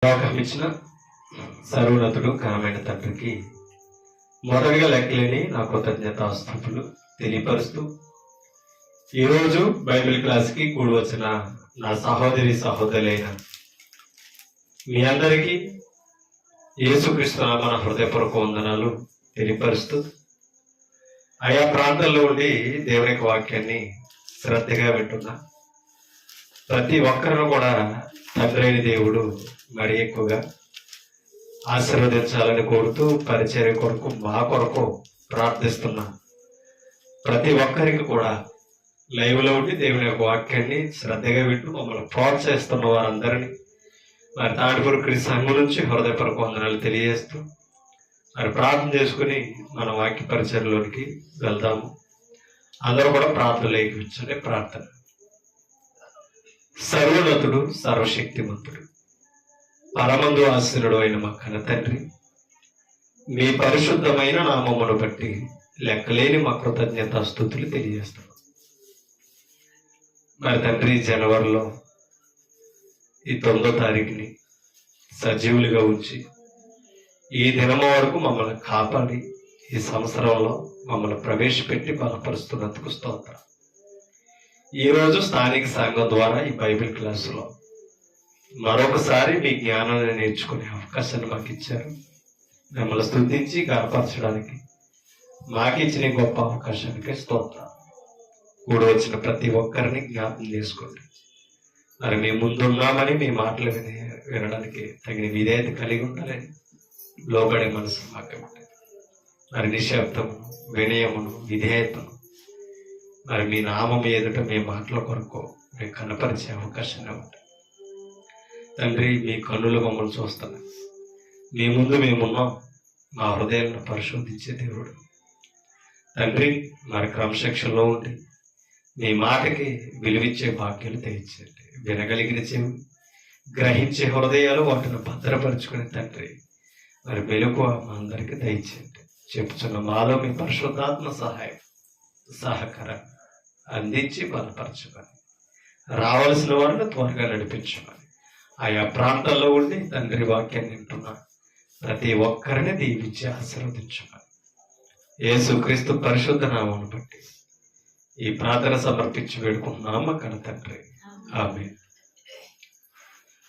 ఇచ్చిన సర్వోన్నతుడు ఘనమైన తండ్రికి మొదటిగా లెక్కలేని నా కృతజ్ఞతాస్తుతులు తెలియపరుస్తూ ఈరోజు బైబిల్ క్లాస్కి కూడి వచ్చిన నా సహోదరి సహోదరులైన మీ అందరికీ యేసుక్రీస్తు నామమున హృదయపూర్వక వందనాలు తెలియపరుస్తూ ఆయా ప్రాంతాల్లో ఉండి దేవుని యొక్క వాక్యాన్ని శ్రద్ధగా వింటున్నా ప్రతి ఒక్కరిని కూడా తండ్రైన దేవుడు మరి ఎక్కువగా ఆశీర్వదించాలని కోరుతూ పరిచర్య కొరకు మా కొరకు ప్రార్థిస్తున్నా. ప్రతి ఒక్కరికి కూడా లైవ్లో ఉండి దేవుని యొక్క వాక్యాన్ని శ్రద్ధగా వింటూ మమ్మల్ని ప్రోత్సహిస్తున్న వారందరినీ మరి తాడిపూర్కి సంఘం నుంచి హృదయపూర్వక వందనాలు తెలియజేస్తూ మరి ప్రార్థన చేసుకుని మన వాక్య పరిచర్లోనికి వెళ్దాము. అందరూ కూడా ప్రార్థనలు ఏకించండి. ప్రార్థన. సర్వోన్నతుడు సర్వశక్తిమంతుడు పరమందు ఆశీనుడు అయిన మా కన్న తండ్రి, మీ పరిశుద్ధమైన నామమును బట్టి లెక్కలేని మా కృతజ్ఞతాస్తుతులు తెలియజేస్తున్నాం. మరి తండ్రి, జనవరిలో ఈ 9వ తారీఖుని సజీవులుగా ఉంచి ఈ దినం వరకు మమ్మల్ని కాపాడి ఈ సంవత్సరంలో మమ్మల్ని ప్రవేశపెట్టి బలపరుస్తున్నందుకు స్తోత్రం. ఈరోజు స్థానిక సంఘం ద్వారా ఈ బైబిల్ క్లాసులో మరొకసారి మీ జ్ఞానాన్ని నేర్చుకునే అవకాశాన్ని మాకు ఇచ్చారు. మిమ్మల్ని స్తుతించి గర్వపరచడానికి మాకు ఇచ్చిన గొప్ప అవకాశానికి స్తోత్రం. కూడి వచ్చిన ప్రతి ఒక్కరిని జ్ఞాపకం చేసుకోండి. మరి మేము ముందున్నామని మీ మాటలు వినడానికి తగిన విధేయత కలిగి ఉండాలని లోబడే మనసు మాకు మరి నిశ్శబ్దము, వినయమును, విధేయతను మరి మీ నామం ఎదుట మీ మాటల కొరకు మేము కనపరిచే అవకాశంగా ఉంటుంది. తండ్రి, మీ కన్నులు మమ్మల్ని చూస్తున్నాయి. మీ ముందు మేమున్నాం. మా హృదయాలను పరిశోధించే దేవుడు తండ్రి, మరి క్రమశిక్షణలో ఉండి మీ మాటకి విలువిచ్చే భాగ్యాలు తెచ్చేయండి. వినగలిగిన చెవి, గ్రహించే హృదయాలు వాటిని భద్రపరుచుకునే తండ్రి మరి మెలకువ మా అందరికీ దయచేయండి. చెప్పుచున్న మాలో మీ పరిశుద్ధాత్మ సహకారం అందించి బలపరచమని, రావాల్సిన వారిని త్వరగా నడిపించమని, ఆయా ప్రాంతాల్లో ఉండి తండ్రి వాక్యాన్ని వింటున్న ప్రతి ఒక్కరిని దీవించి ఆశీర్వదించమని యేసుక్రీస్తు పరిశుద్ధ నామమును బట్టి ఈ ప్రార్థన సమర్పించి వేడుకుంటున్నాము కన్న తండ్రి. ఆమేన్.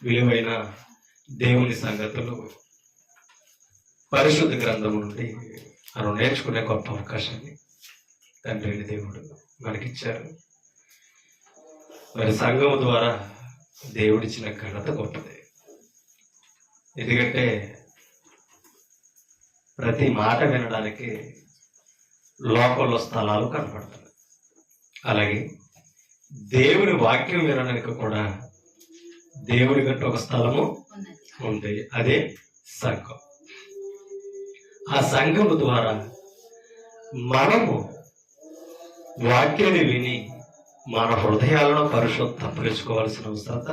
విలువైన దేవుని సంగతులు పరిశుద్ధ గ్రంథము నుండి మనం నేర్చుకునే గొప్ప అవకాశాన్ని తండ్రి దేవుడు మనకిచ్చారు. మరి సంఘం ద్వారా దేవుడిచ్చిన ఘనత గొప్పది. ఎందుకంటే ప్రతి మాట వినడానికి లోకంలో స్థలాలు కనపడుతున్నాయి. అలాగే దేవుని వాక్యం వినడానికి కూడా దేవుడి గట్టు ఒక స్థలము ఉంది. అదే సంఘం. ఆ సంఘము ద్వారా మనము వాక్యాన్ని విని మన హృదయాలను పరిశుద్ధపరుచుకోవాల్సిన అవసరత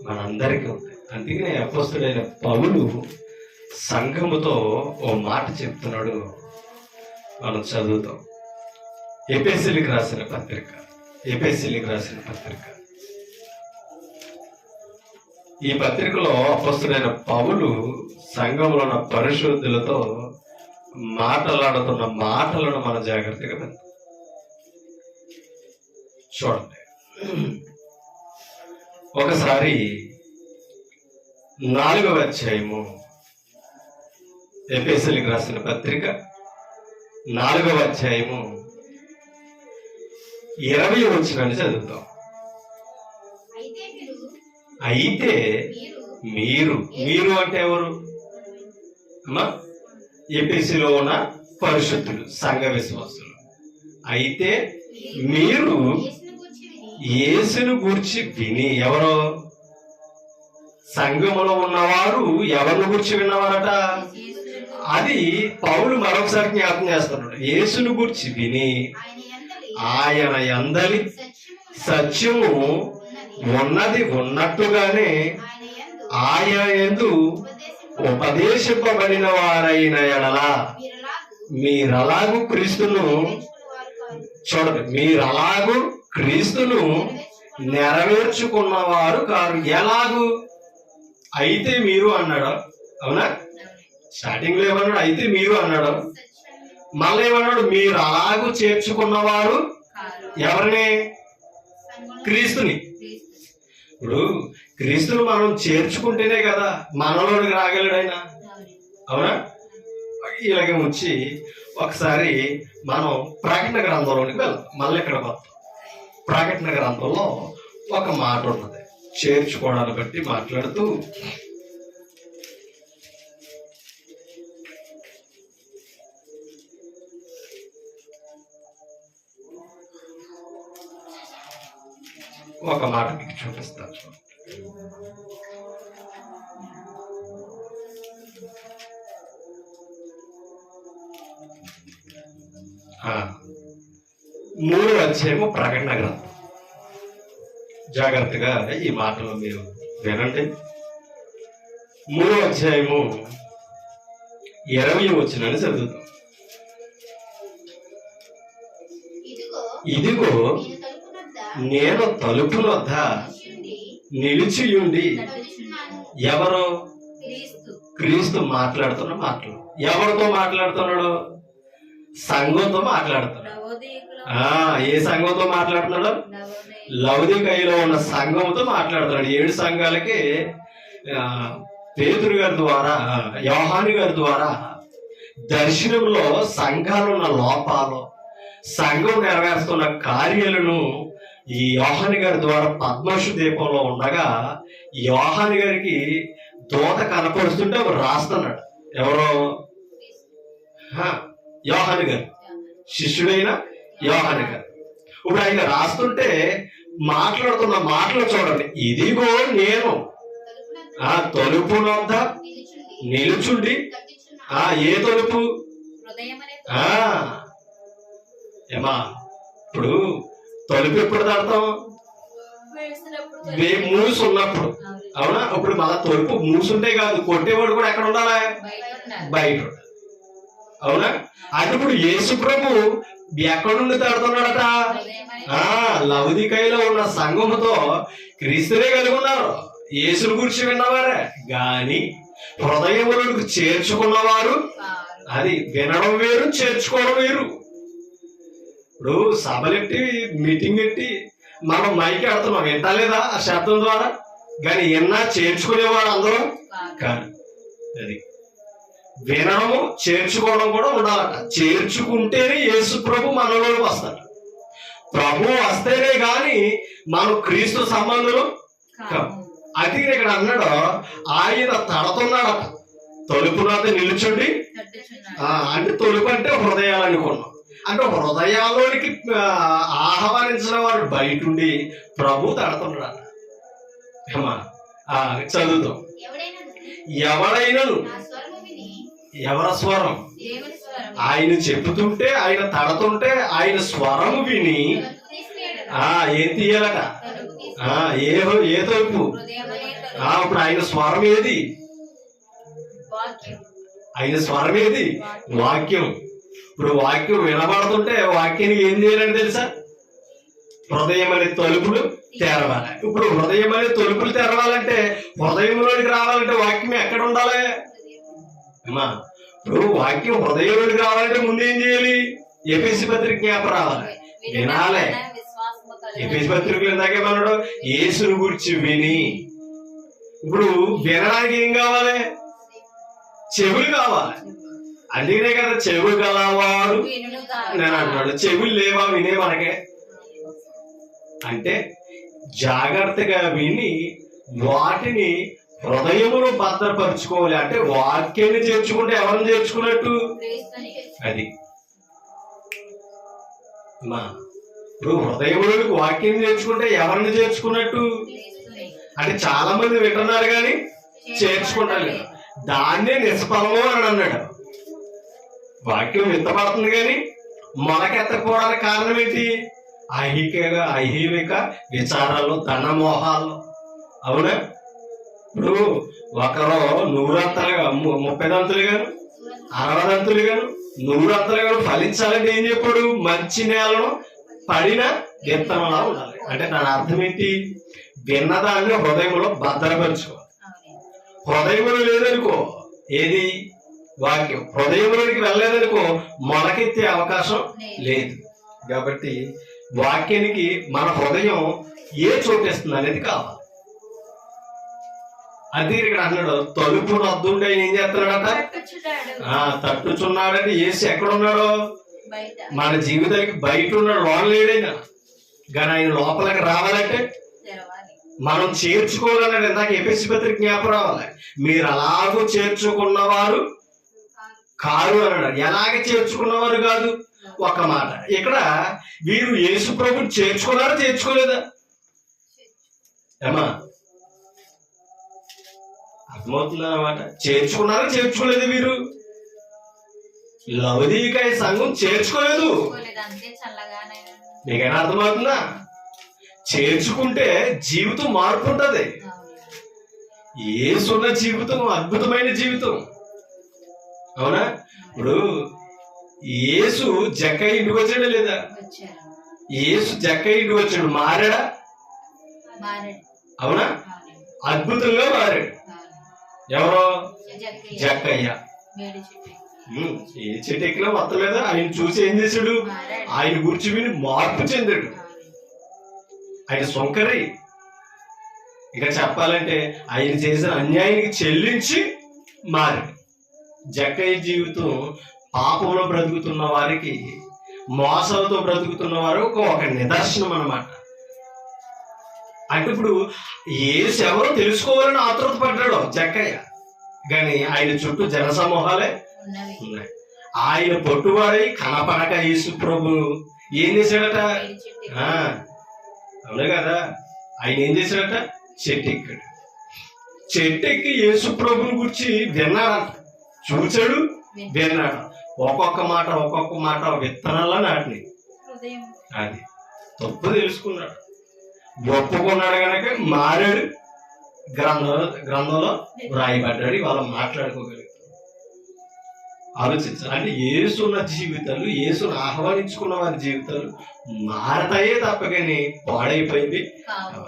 మనందరికీ ఉంది. అందుకనే అపోస్తుడైన పౌలు సంఘముతో ఓ మాట చెప్తున్నాడు. మనం చదువుతాం. ఎఫెసీయులకు రాసిన పత్రిక. ఈ పత్రికలో అపోస్తుడైన పౌలు సంఘంలో ఉన్న పరిశుద్ధులతో మాట్లాడుతున్న మాటలను మనం జాగ్రత్తగా విందాం. చూడండి. ఒకసారి 4వ అధ్యాయము, ఎఫెసీయులకు రాసిన పత్రిక 4వ అధ్యాయము 20వ వచనాన్ని చదువుతాం. అయితే మీరు అంటే ఎవరు అమ్మా? ఎఫెసీలో ఉన్న పరిశుద్ధులు, సంఘ విశ్వాసులు. అయితే మీరు యేసును గూర్చి విని, ఎవరో సంఘములో ఉన్నవారు ఎవరిని గూర్చి విన్నవారట? అది పౌలు మరొకసారి జ్ఞాపకం చేస్తున్నాడు. యేసును గూర్చి విని ఆయన యందలి సత్యము ఉన్నది ఉన్నట్టుగానే ఆయన యందు ఉపదేశింపబడిన వారైన ఎడల మీరలాగు క్రీస్తును చూడండి, మీరలాగు క్రీస్తును నెరవేర్చుకున్నవారు కారు. ఎలాగు అయితే మీరు అన్నాడు. అవునా? స్టార్టింగ్ లో ఏమన్నాడు? అయితే మీరు అన్నాడు. మళ్ళీ ఏమన్నాడు? మీరు అలాగూ చేర్చుకున్నవారు ఎవరిని? క్రీస్తుని. ఇప్పుడు క్రీస్తుని మనం చేర్చుకుంటేనే కదా మనలోనికి రాగలడు ఆయన. అవునా? ఇలాగే వచ్చి ఒకసారి మనం ప్రకటన గ్రంథంలోనికి వెళ్దాం. మళ్ళీ ఇక్కడ వస్తాం. ప్రకటన గ్రంథంలో ఒక మాట ఉన్నది, చేర్చుకోవడాన్ని బట్టి మాట్లాడుతూ ఒక మాట మీకు చూపిస్తాను. మూడో అధ్యాయము ప్రకటన గ్రంథం. జాగ్రత్తగా ఈ మాటలు మీరు వినండి. మూడో అధ్యాయము 20వ వచనాన్ని చదువుతాం. ఇదిగో నేను తలుపు వద్ద నిలిచియుండి. ఎవరు? క్రీస్తు మాట్లాడుతున్న మాటలు. ఎవరితో మాట్లాడుతున్నాడు? సంఘంతో మాట్లాడుతున్నాడు. ఏ సంఘంతో మాట్లాడుతున్నాడు? లవోదికయలో ఉన్న సంఘంతో మాట్లాడుతున్నాడు. 7 సంఘాలకి పేతురు గారి ద్వారా, యోహాను గారి ద్వారా దర్శనంలో సంఘాలు ఉన్న లోపాలు, సంఘం నెరవేరుస్తున్న కార్యాలను ఈ యోహాను గారి ద్వారా పద్మశు దీపంలో ఉండగా యోహాను గారికి దూత కనపరుస్తుంటే రాస్తున్నాడు. ఎవరో? యోహాను గారు, శిష్యుడైన యోహాను గారు. ఇప్పుడు ఆయన రాస్తుంటే మాట్లాడుతున్న మాటలు చూడండి. ఇదిగో నేను తలుపు వద్ద నిలుచుండి. ఏ తలుపు? ఏమా, ఇప్పుడు తలుపు ఎప్పుడు తడతాం? మూసి ఉన్నప్పుడు. అవునా? ఇప్పుడు మళ్ళా తలుపు మూసుంటే కాదు, కొట్టేవాడు కూడా ఎక్కడ ఉండాలి? బయట. అవునా? అది ఇప్పుడు యేసు ప్రభు ఎక్కడ నుండి తడుతున్నాడట? లవోదికయలో ఉన్న సంఘముతో క్రీస్తునే కలిగి ఉన్నారు. యేసుని గురించి విన్నవారే గాని హృదయములకు చేర్చుకున్నవారు. అది వినడం వేరు, చేర్చుకోవడం వేరు. ఇప్పుడు సభలెట్టి మీటింగ్ ఎట్టి మనం మైకి ఆడుతున్నాం, వింటలేదా ఆ శబ్దం ద్వారా? కానీ ఎన్నా చేర్చుకునేవాడు అందరూ కాదు. అది వినడము చేర్చుకోవడం కూడా ఉండాలట. చేర్చుకుంటేనే యేసు ప్రభు మనలోకి వస్తాడు. ప్రభు వస్తేనే గాని మనం క్రీస్తు సంబంధులు కాదు. అది ఇక్కడ అన్నాడు, ఆయన తడుతున్నాడట. తలుపు వద్ద నిలుచుండి. అంటే తలుపు అంటే హృదయాలు అనుకున్నాం. అంటే హృదయాల్లోనికి ఆహ్వానించిన వాడు బయటుండి ప్రభు తడుతున్నాడట. చదువుతాం. ఎవడైనను. ఎవరి స్వరం? ఆయన చెబుతుంటే, ఆయన తడుతుంటే ఆయన స్వరము విని ఏం తీయాలట? ఏ తలుపు? ఇప్పుడు ఆయన స్వరం ఏది? ఆయన స్వరం ఏది? వాక్యం. ఇప్పుడు వాక్యం వినబడుతుంటే వాక్యానికి ఏం చేయాలని తెలుసా? హృదయం అనే తలుపులు తెరవాలి. ఇప్పుడు హృదయం అనే తలుపులు తెరవాలంటే, హృదయంలోనికి రావాలంటే వాక్యం ఎక్కడ ఉండాలి? ఇప్పుడు వాక్యం హృదయంలోనికి రావాలంటే ముందు ఏం చేయాలి? ఎఫెసీ పత్రిక జ్ఞాపకం రావాలి, వినాలి. ఎఫెసీ పత్రికలు ఇందాకేమన్నాడు? యేసుని గురించి విని. ఇప్పుడు వినడానికి ఏం కావాలి? చెవులు కావాలి. అందుకనే కదా చెవులు గలవాడు నేను అంటున్నాడు. చెవులు లేవా వినే మనకే? అంటే జాగ్రత్తగా విని వాటిని హృదయమును భద్రపరుచుకోవాలి. అంటే వాక్యాన్ని చేర్చుకుంటే ఎవరిని చేర్చుకున్నట్టు? అది ఇప్పుడు హృదయంలోకి వాక్యం చేర్చుకుంటే ఎవరిని చేర్చుకున్నట్టు? అంటే చాలా మంది వింటున్నారు కానీ చేర్చుకుంటారు. దాన్నే నిష్ఫలము అని అన్నాడు. వాక్యం విత్తపడుతుంది కానీ మొలకెత్తకపోవడానికి కారణం ఏంటి? ఐహిక విచారాలు, ధనమోహాలు. అవునా? ఇప్పుడు ఒకరు 100 అంతలుగా 30 అంతులు గాను 60 అంతులు గాను 100 అంతలు గాను ఫలించాలంటే ఏం చెప్పాడు? మంచి నేలను పడిన విత్తనంలా ఉండాలి. అంటే దాని అర్థం ఏంటి? విన్నదాన్ని హృదయంలో భద్రపరచుకోవాలి. హృదయంలో లేదనుకో, ఏది వాక్యం హృదయంలోనికి వెళ్ళలేదనుకో మొలకెత్తే అవకాశం లేదు. కాబట్టి వాక్యానికి మన హృదయం ఏ చోటేస్తుంది అనేది కావాలి. అది ఇక్కడ అన్నాడు, తలుపు రద్దుండే ఏం చేస్తున్నాడట, తట్టుచున్నాడని. యేసు ఎక్కడున్నాడు? మన జీవితానికి బయట ఉన్నాడు, లోన లేడైనా. కానీ ఆయన లోపలికి రావాలంటే మనం చేర్చుకోవాలన్నాడు. ఇందాక ఎఫెసీ పత్రిక జ్ఞాపకం రావాలి. మీరు అలాగూ చేర్చుకున్నవారు కారు అన్నాడు. ఎలాగ చేర్చుకున్నవారు కాదు. ఒక మాట ఇక్కడ, వీరు యేసు ప్రభుని చేర్చుకున్నారా చేర్చుకోలేదా? ఏమా అర్థమవుతుంది అన్నమాట. చేర్చుకున్నారా చేర్చుకోలేదు? వీరు లవదీకాయ సంఘం చేర్చుకోలేదు. మీకైనా అర్థమవుతుందా? చేర్చుకుంటే జీవితం మార్పు ఉంటది. యేసున్న జీవితం అద్భుతమైన జీవితం, అవునా? ఇప్పుడు యేసు జక్కయ్య ఇంటికి వచ్చాడా లేదా? యేసు జక్కయ్య ఇంటికి వచ్చాడు, మారాడా? అవునా? అద్భుతంగా మారాడు. ఎవరో జక్కయ్య. ఏ చెట్టు ఎక్కినా మొత్తం మీద ఆయన చూసి ఏం చేశాడు? ఆయన గురించి విని మార్పు చెందాడు. ఆయన సొంకరి. ఇక చెప్పాలంటే ఆయన చేసిన అన్యాయానికి చెల్లించి మారాడు. జక్కయ్య జీవితం పాపంలో బ్రతుకుతున్న వారికి, మోసాలతో బ్రతుకుతున్న వారు ఒక నిదర్శనం అన్నమాట. అంటే ఇప్పుడు యేసు ఎవరో తెలుసుకోవాలని ఆతృత పడ్డాడు జక్కయ్య. కానీ ఆయన చుట్టూ జనసమూహాలే ఉన్నాయి. ఆయన పొట్టువాడై కనపడక యేసు ప్రభు ఏం చేశాడట? అవును కదా, ఆయన ఏం చేశాడట? చెట్టు ఎక్కాడు. చెట్టు ఎక్కి యేసు ప్రభుని గురించి విన్నాడంట. చూచాడు, విన్నాడు. ఒక్కొక్క మాట విత్తనాల్లో నాటిని. అది తప్పు తెలుసుకున్నాడు, ఒప్పుకున్నాడు, కనుక మారాడు. గ్రంథంలో రాయబడ్డాడు. ఇవాళ మాట్లాడుకోగలుగుతాడు. ఆలోచించాలి. అంటే యేసున్న జీవితాలు, యేసును ఆహ్వానించుకున్న వారి జీవితాలు మారతాయే తప్ప కానీ పాడైపోయింది.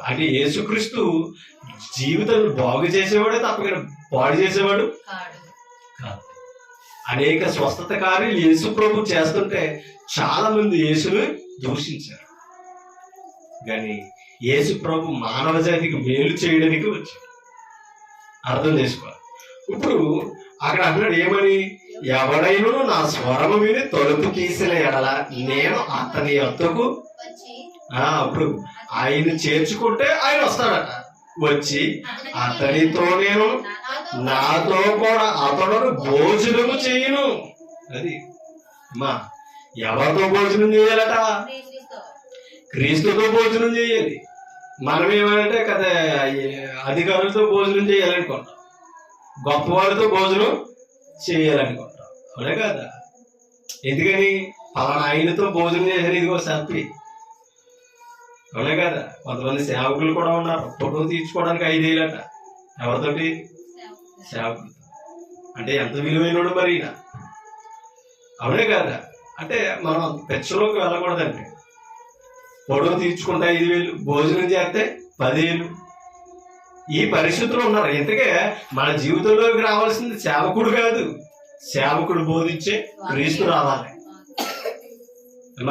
అంటే యేసుక్రీస్తు జీవితాలను బాగు చేసేవాడే తప్ప కానీ పాడు చేసేవాడు కాదు. అనేక స్వస్థత కార్యాలు యేసు ప్రభు చేస్తుంటే చాలా మంది యేసును దూషించారు. కానీ యేసు ప్రభు మానవ జాతికి మేలు చేయడానికి వచ్చాడు. అర్థం చేసుకోవాలి. ఇప్పుడు అక్కడ అన్నాడు ఏమని? ఎవడైనా నా స్వరము విని తలుపు తీసిన ఎడల నేను అతని యొద్దకు. అప్పుడు ఆయన చేర్చుకుంటే ఆయన వస్తాడట. వచ్చి అతనితో నేను, నాతో కూడా అతడు భోజనము చేయను. అది మా ఎవరితో భోజనం చేయాలట? క్రీస్తుతో భోజనం చేయాలి. మనం ఏమంటే కదా, అధికారులతో భోజనం చేయాలనుకుంటాం, గొప్పవాళ్ళతో భోజనం చేయాలనుకుంటాం, అవునే కదా? ఎందుకని? పలానా ఆయనతో భోజనం చేశారు, ఇదిగో సర్పి, అవునే కదా? కొంతమంది సేవకులు కూడా ఉన్నారు, ఫోటో తీర్చుకోవడానికి 5 వేలట. ఎవరితోటి? సేవకులతో. అంటే ఎంత విలువైనడు మరి ఈయన, అవునే కదా? అంటే మనం పెచ్చలోకి వెళ్ళకూడదండి. ఫోటో తీర్చుకుంటే 5,000, భోజనం చేస్తే 10,000. ఈ పరిస్థితులు ఉన్నారు. ఇంతకే మన జీవితంలోకి రావాల్సింది సేవకుడు కాదు, సేవకుడు బోధించే క్రీస్తు రావాలి.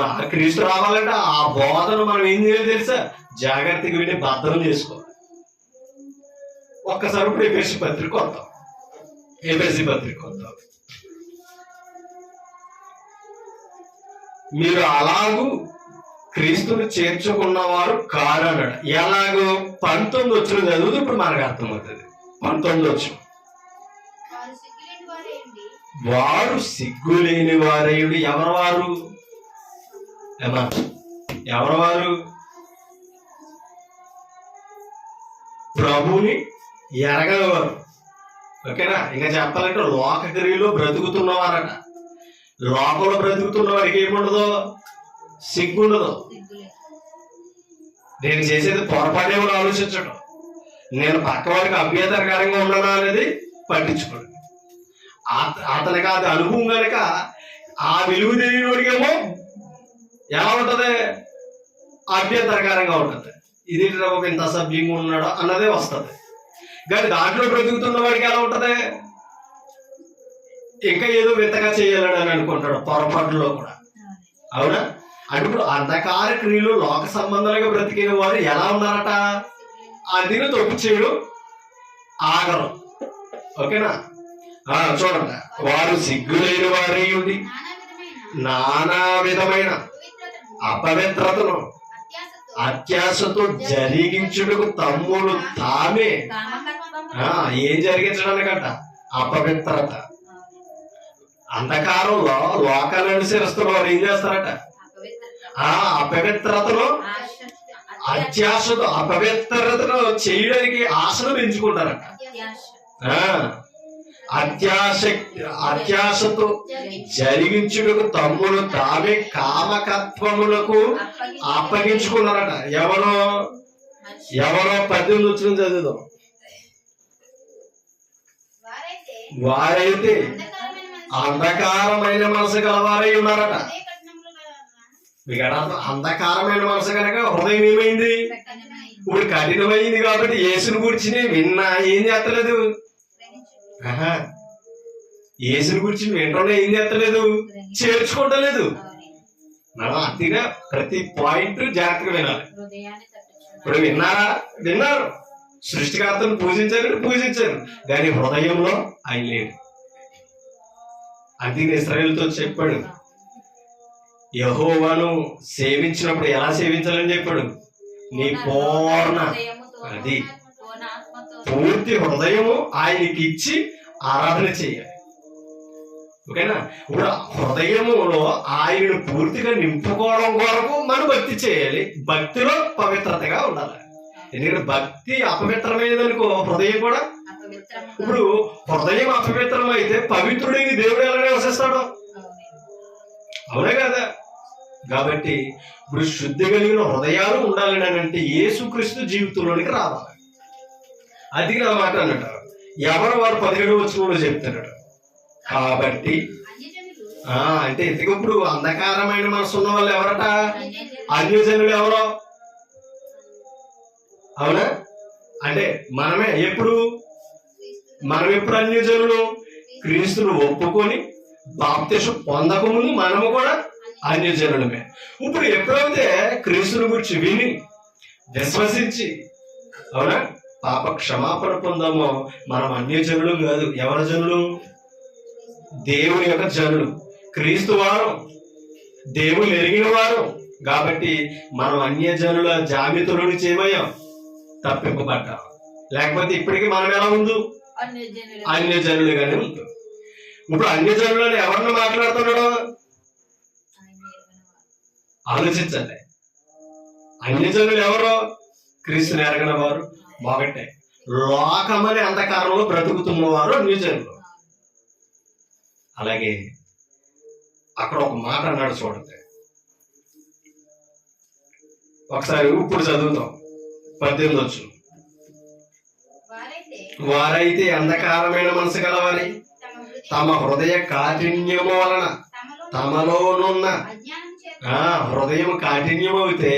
ఆ క్రీస్తు రావాలంటే ఆ బోధన మనం ఏం చేయాలి తెలుసా? జాగ్రత్తగా విని భద్రం చేసుకోవాలి. ఒక్కసారి ఇప్పుడు ఎఫెసీ పత్రిక వద్దాం. మీరు అలాగూ క్రీస్తుని చేర్చుకున్నవారు కారు అన్నాడు. ఎలాగో 19 వచ్చిన చదువుతూ ఇప్పుడు మనకు అర్థమవుతుంది. 19 వచ్చిన వారు సిగ్గులేని వారేయుడు. ఎవరు వారు? ప్రభుని ఎరగనివారు. ఓకేనా? ఇంకా చెప్పాలంటే లోకక్రియలో బ్రతుకుతున్నవారట. లోకంలో బ్రతుకుతున్న వారికి ఏముండదు? సిగ్గుండదు. నేను చేసేది పొరపాటే కూడా ఆలోచించడం, నేను పక్క వారికి అభ్యంతరకరంగా ఉండనా అనేది పట్టించుకోడు. అతనికి అది అనుభవం కనుక ఆ విలువ తెలియనివాడికేమో ఎలా ఉంటది? అభ్యంతరకరంగా ఉంటుంది. ఇది ఇంత అసభ్యంగా ఉన్నాడో అన్నదే వస్తుంది. కానీ దాంట్లో బ్రతుకుతున్న వాడికి ఎలా ఉంటది? ఇంకా ఏదో వింతగా చేయాలని అని అనుకుంటాడు పొరపాటులో కూడా. అవునా? అంటే ఇప్పుడు అంధకార క్రియలు లోక సంబంధాలుగా బ్రతికిన వారు ఎలా ఉన్నారట? అదిని తప్పు చేయడం ఆగరు. ఓకేనా? చూడండి, వారు సిగ్గులేని వారై ఉండి నానా విధమైన అపవిత్రతను అత్యాశతో జరిగించుటకు తమ్ముడు తామే ఏం జరిగించడానికంట? అపవిత్రత. అంధకారంలో లోకాన్ని అనుసరిస్తున్న వారు ఏం చేస్తారట? అపవిత్రతను అత్యాశతో అపవిత్రతను చేయడానికి ఆశను పెంచుకుంటారట. అత్యాశతో జరిగించుటకు తమ్ముడు తామే కామకత్వములకు అప్పగించుకున్నారట. ఎవరో 18 వచ్చిన చదువుదాం. వారైతే అంధకారమైన మనసు గలవారై ఉన్నారట. మీకు అంధకారమైన మనసు కనుక హృదయం ఏమైంది? ఇప్పుడు కఠినమైంది. కాబట్టి యేసుని గురించి విన్నా ఏం చేస్తలేదు? యేసుని గురించి వింటనే ఏం చేస్తలేదు? చేర్చుకోవటలేదు. మనం అతిగా ప్రతి పాయింట్ జాగ్రత్తగా వినాలి. ఇప్పుడు విన్నారు, సృష్టికర్తను పూజించారు, కానీ హృదయంలో ఆయన లేడు. అందుకని ఇశ్రాయేలుతో చెప్పాడు, యెహోవాను సేవించినప్పుడు ఎలా సేవించాలని చెప్పాడు? నీ పూర్తి హృదయము ఆయనకి ఇచ్చి ఆరాధన చేయాలి. ఓకేనా? ఇప్పుడు హృదయములో ఆయనను పూర్తిగా నింపుకోవడం కొరకు మనం భక్తి చేయాలి. భక్తిలో పవిత్రతగా ఉండాలి. ఎందుకంటే భక్తి అపవిత్రమైనదనుకో హృదయం కూడా. ఇప్పుడు హృదయం అపవిత్రం అయితే పవిత్రుడికి దేవుడు ఎలా నివసిస్తాడు? అవునే కదా? కాబట్టి ఇప్పుడు శుద్ధి కలిగిన హృదయాలు ఉండాలని అంటే యేసుక్రీస్తు జీవితంలోనికి రావాలి. అది నా మాట అన్నట. ఎవరు వారు 17వ వచనంలో చెప్తున్నాడు. కాబట్టి అంటే ఇప్పుడు అంధకారమైన మనసు ఉన్న వాళ్ళు ఎవరట? అన్యజనులు. ఎవరో? అవునా? అంటే మనం ఎప్పుడు అన్యజనులు? క్రీస్తును ఒప్పుకొని బాప్తిసం పొందకముందు మనము కూడా అన్యజనులమే. ఇప్పుడు ఎప్పుడైతే క్రీస్తుని గురించి విని విశ్వసించి, అవునా, పాప క్షమాపణ పొందామో మనం అన్యజనులు కాదు. ఎవరి జనులు? దేవుని యొక్క జనులు. క్రీస్తు వారు దేవుని ఎరిగిన వారు. కాబట్టి మనం అన్యజనుల జాబితాలో నుంచి ఏమయ్యాం? తప్పింపబడ్డాం. లేకపోతే ఇప్పటికీ మనం ఎలా ఉందో అన్యజనులుగానే ఉంటుంది. ఇప్పుడు అన్యజనులను ఎవరిని మాట్లాడుతున్నాడు? ఆలోచించండి. అన్యజనులు ఎవరో? క్రీస్తుని ఎరగిన వారు. ఒకటే, లోకమనే అంధకారంలో బ్రతుకుతున్న వారు అన్యజనులు. అలాగే అక్కడ ఒక మాట అన్నాడు, చూడండి ఒకసారి. ఇప్పుడు చదువుతాం 18వ వచనం. వారైతే అంధకారమైన మనసు గలవారి తమ హృదయ కాఠిన్యము వలన తమలోనున్న హృదయం కాఠిన్యం అవుతే,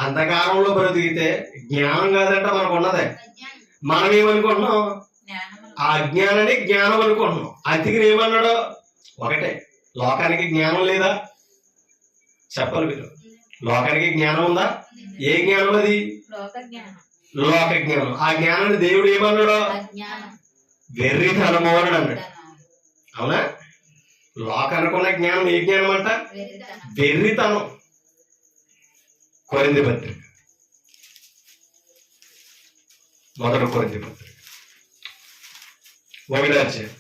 అంధకారంలో బ్రతికితే జ్ఞానం కాదంట మనకు ఉన్నదే. మనం ఏమనుకుంటున్నాం? ఆ అజ్ఞానాన్ని జ్ఞానం అనుకుంటున్నాం. అందుకని ఏమన్నాడు? ఒకటే, లోకానికి జ్ఞానం లేదా? చెప్పాలి మీరు. లోకానికి జ్ఞానం ఉందా? ఏ జ్ఞానం అది? లోక జ్ఞానం. ఆ జ్ఞానాన్ని దేవుడు ఏమన్నాడు? వెర్రితనము అని అన్నాడు. అవునా? లోకానికి ఉన్న జ్ఞానం ఏ జ్ఞానం అంట? వెర్రితనం. కొరింథీ పత్రిక, మొదటి కొరింథీ పత్రిక 1వ అధ్యాయం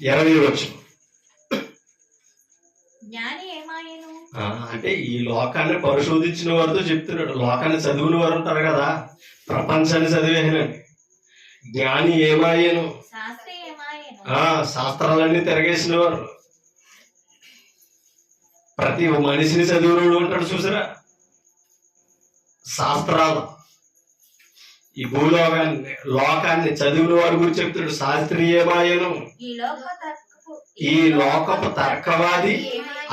20వ వచనం. అంటే ఈ లోకాన్ని పరిశోధించిన వారితో చెప్తున్నాడు. లోకాన్ని చదివిన వారు ఉంటారు కదా, ప్రపంచాన్ని చదివేనండి. జ్ఞాని ఏమాయను? శాస్త్రాలన్నీ తిరగేసిన వారు. ప్రతి మనిషిని చదివినోడు ఉంటాడు చూసారా? శాస్త్రాలు ఈ భూలోకాన్ని లోకాన్ని చదివిన వారి గురించి చెప్తాడు. శాస్త్రీయమాయను. ఈ లోకపు తర్కవాది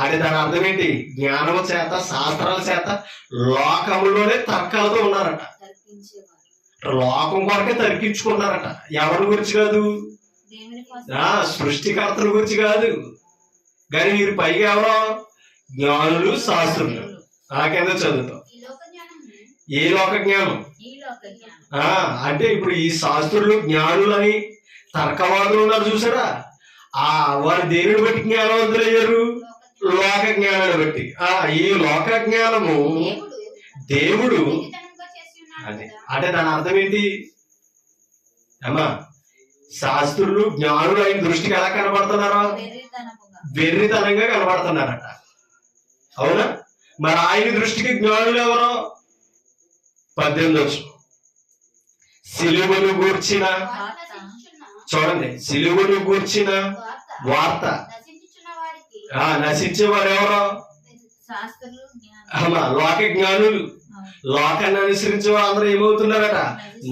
అంటే దాని అర్థం ఏంటి? జ్ఞానము చేత, శాస్త్రాల చేత లోకంలోనే తర్కాలతో ఉన్నారట. లోకం కొరకే తర్కించుకున్నారట. ఎవరి గురించి కాదు, సృష్టికర్తల గురించి కాదు. కానీ మీరు పైగా ఎవరో జ్ఞానులు, శాస్త్రులు. నాకేందో చదువుతాం. ఏ లోక జ్ఞానం అంటే ఇప్పుడు ఈ శాస్త్రులు, జ్ఞానులు అని తర్కవాదులు ఉన్నారు చూసారా? వారు దేనిని బట్టి జ్ఞానవంతులు అయ్యారు? లోక జ్ఞానాన్ని బట్టి. ఈ లోక జ్ఞానము దేవుడు అదే అంటే దాని అర్థం ఏంటి అమ్మా? శాస్త్రులు, జ్ఞానులు ఆయన దృష్టికి ఎలా కనబడుతున్నారో వెర్రితనంగా కనబడుతున్నారట. అవునా? మరి ఆయన దృష్టికి జ్ఞానులు ఎవరో? 18 సిలువను గూర్చిన, చూడండి, సిలువను గూర్చిన వార్త నశించేవారు ఎవరో? లోక జ్ఞానులు. లోకాన్ని అనుసరించే వాళ్ళందరూ ఏమవుతున్నారట?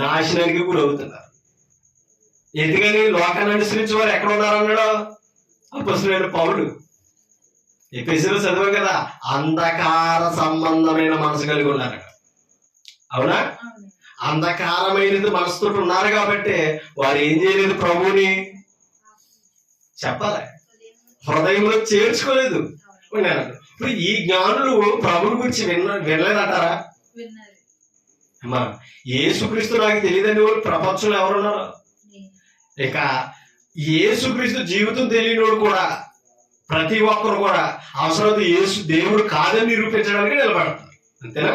నాశనానికి గురవుతున్నారు. ఎందుకని? లోకాన్ని అనుసరించే వారు ఎక్కడ ఉన్నారన్నాడు అపొస్తలుడైన పౌలు. ఎఫెసీయులో చదివాం కదా, అంధకార సంబంధమైన మనసు కలిగి ఉన్నారట. అవునా? అంధకారమైనది మనసుతో ఉన్నారు కాబట్టి వారు ఏం చేయలేదు? ప్రభువుని చెప్పాలి, హృదయంలో చేర్చుకోలేదు. ఇప్పుడు ఈ జ్ఞానులు ప్రభుని గురించి వినలేదంటారా? అమ్మా, యేసుక్రీస్తు నాకు తెలియదని వాళ్ళు ప్రపంచంలో ఎవరున్నారు? ఇక యేసుక్రీస్తు జీవితం తెలియనివాడు కూడా, ప్రతి ఒక్కరు కూడా అవసరం యేసు దేవుడు కాదని నిరూపించడానికి నిలబడతారు. అంతేనా?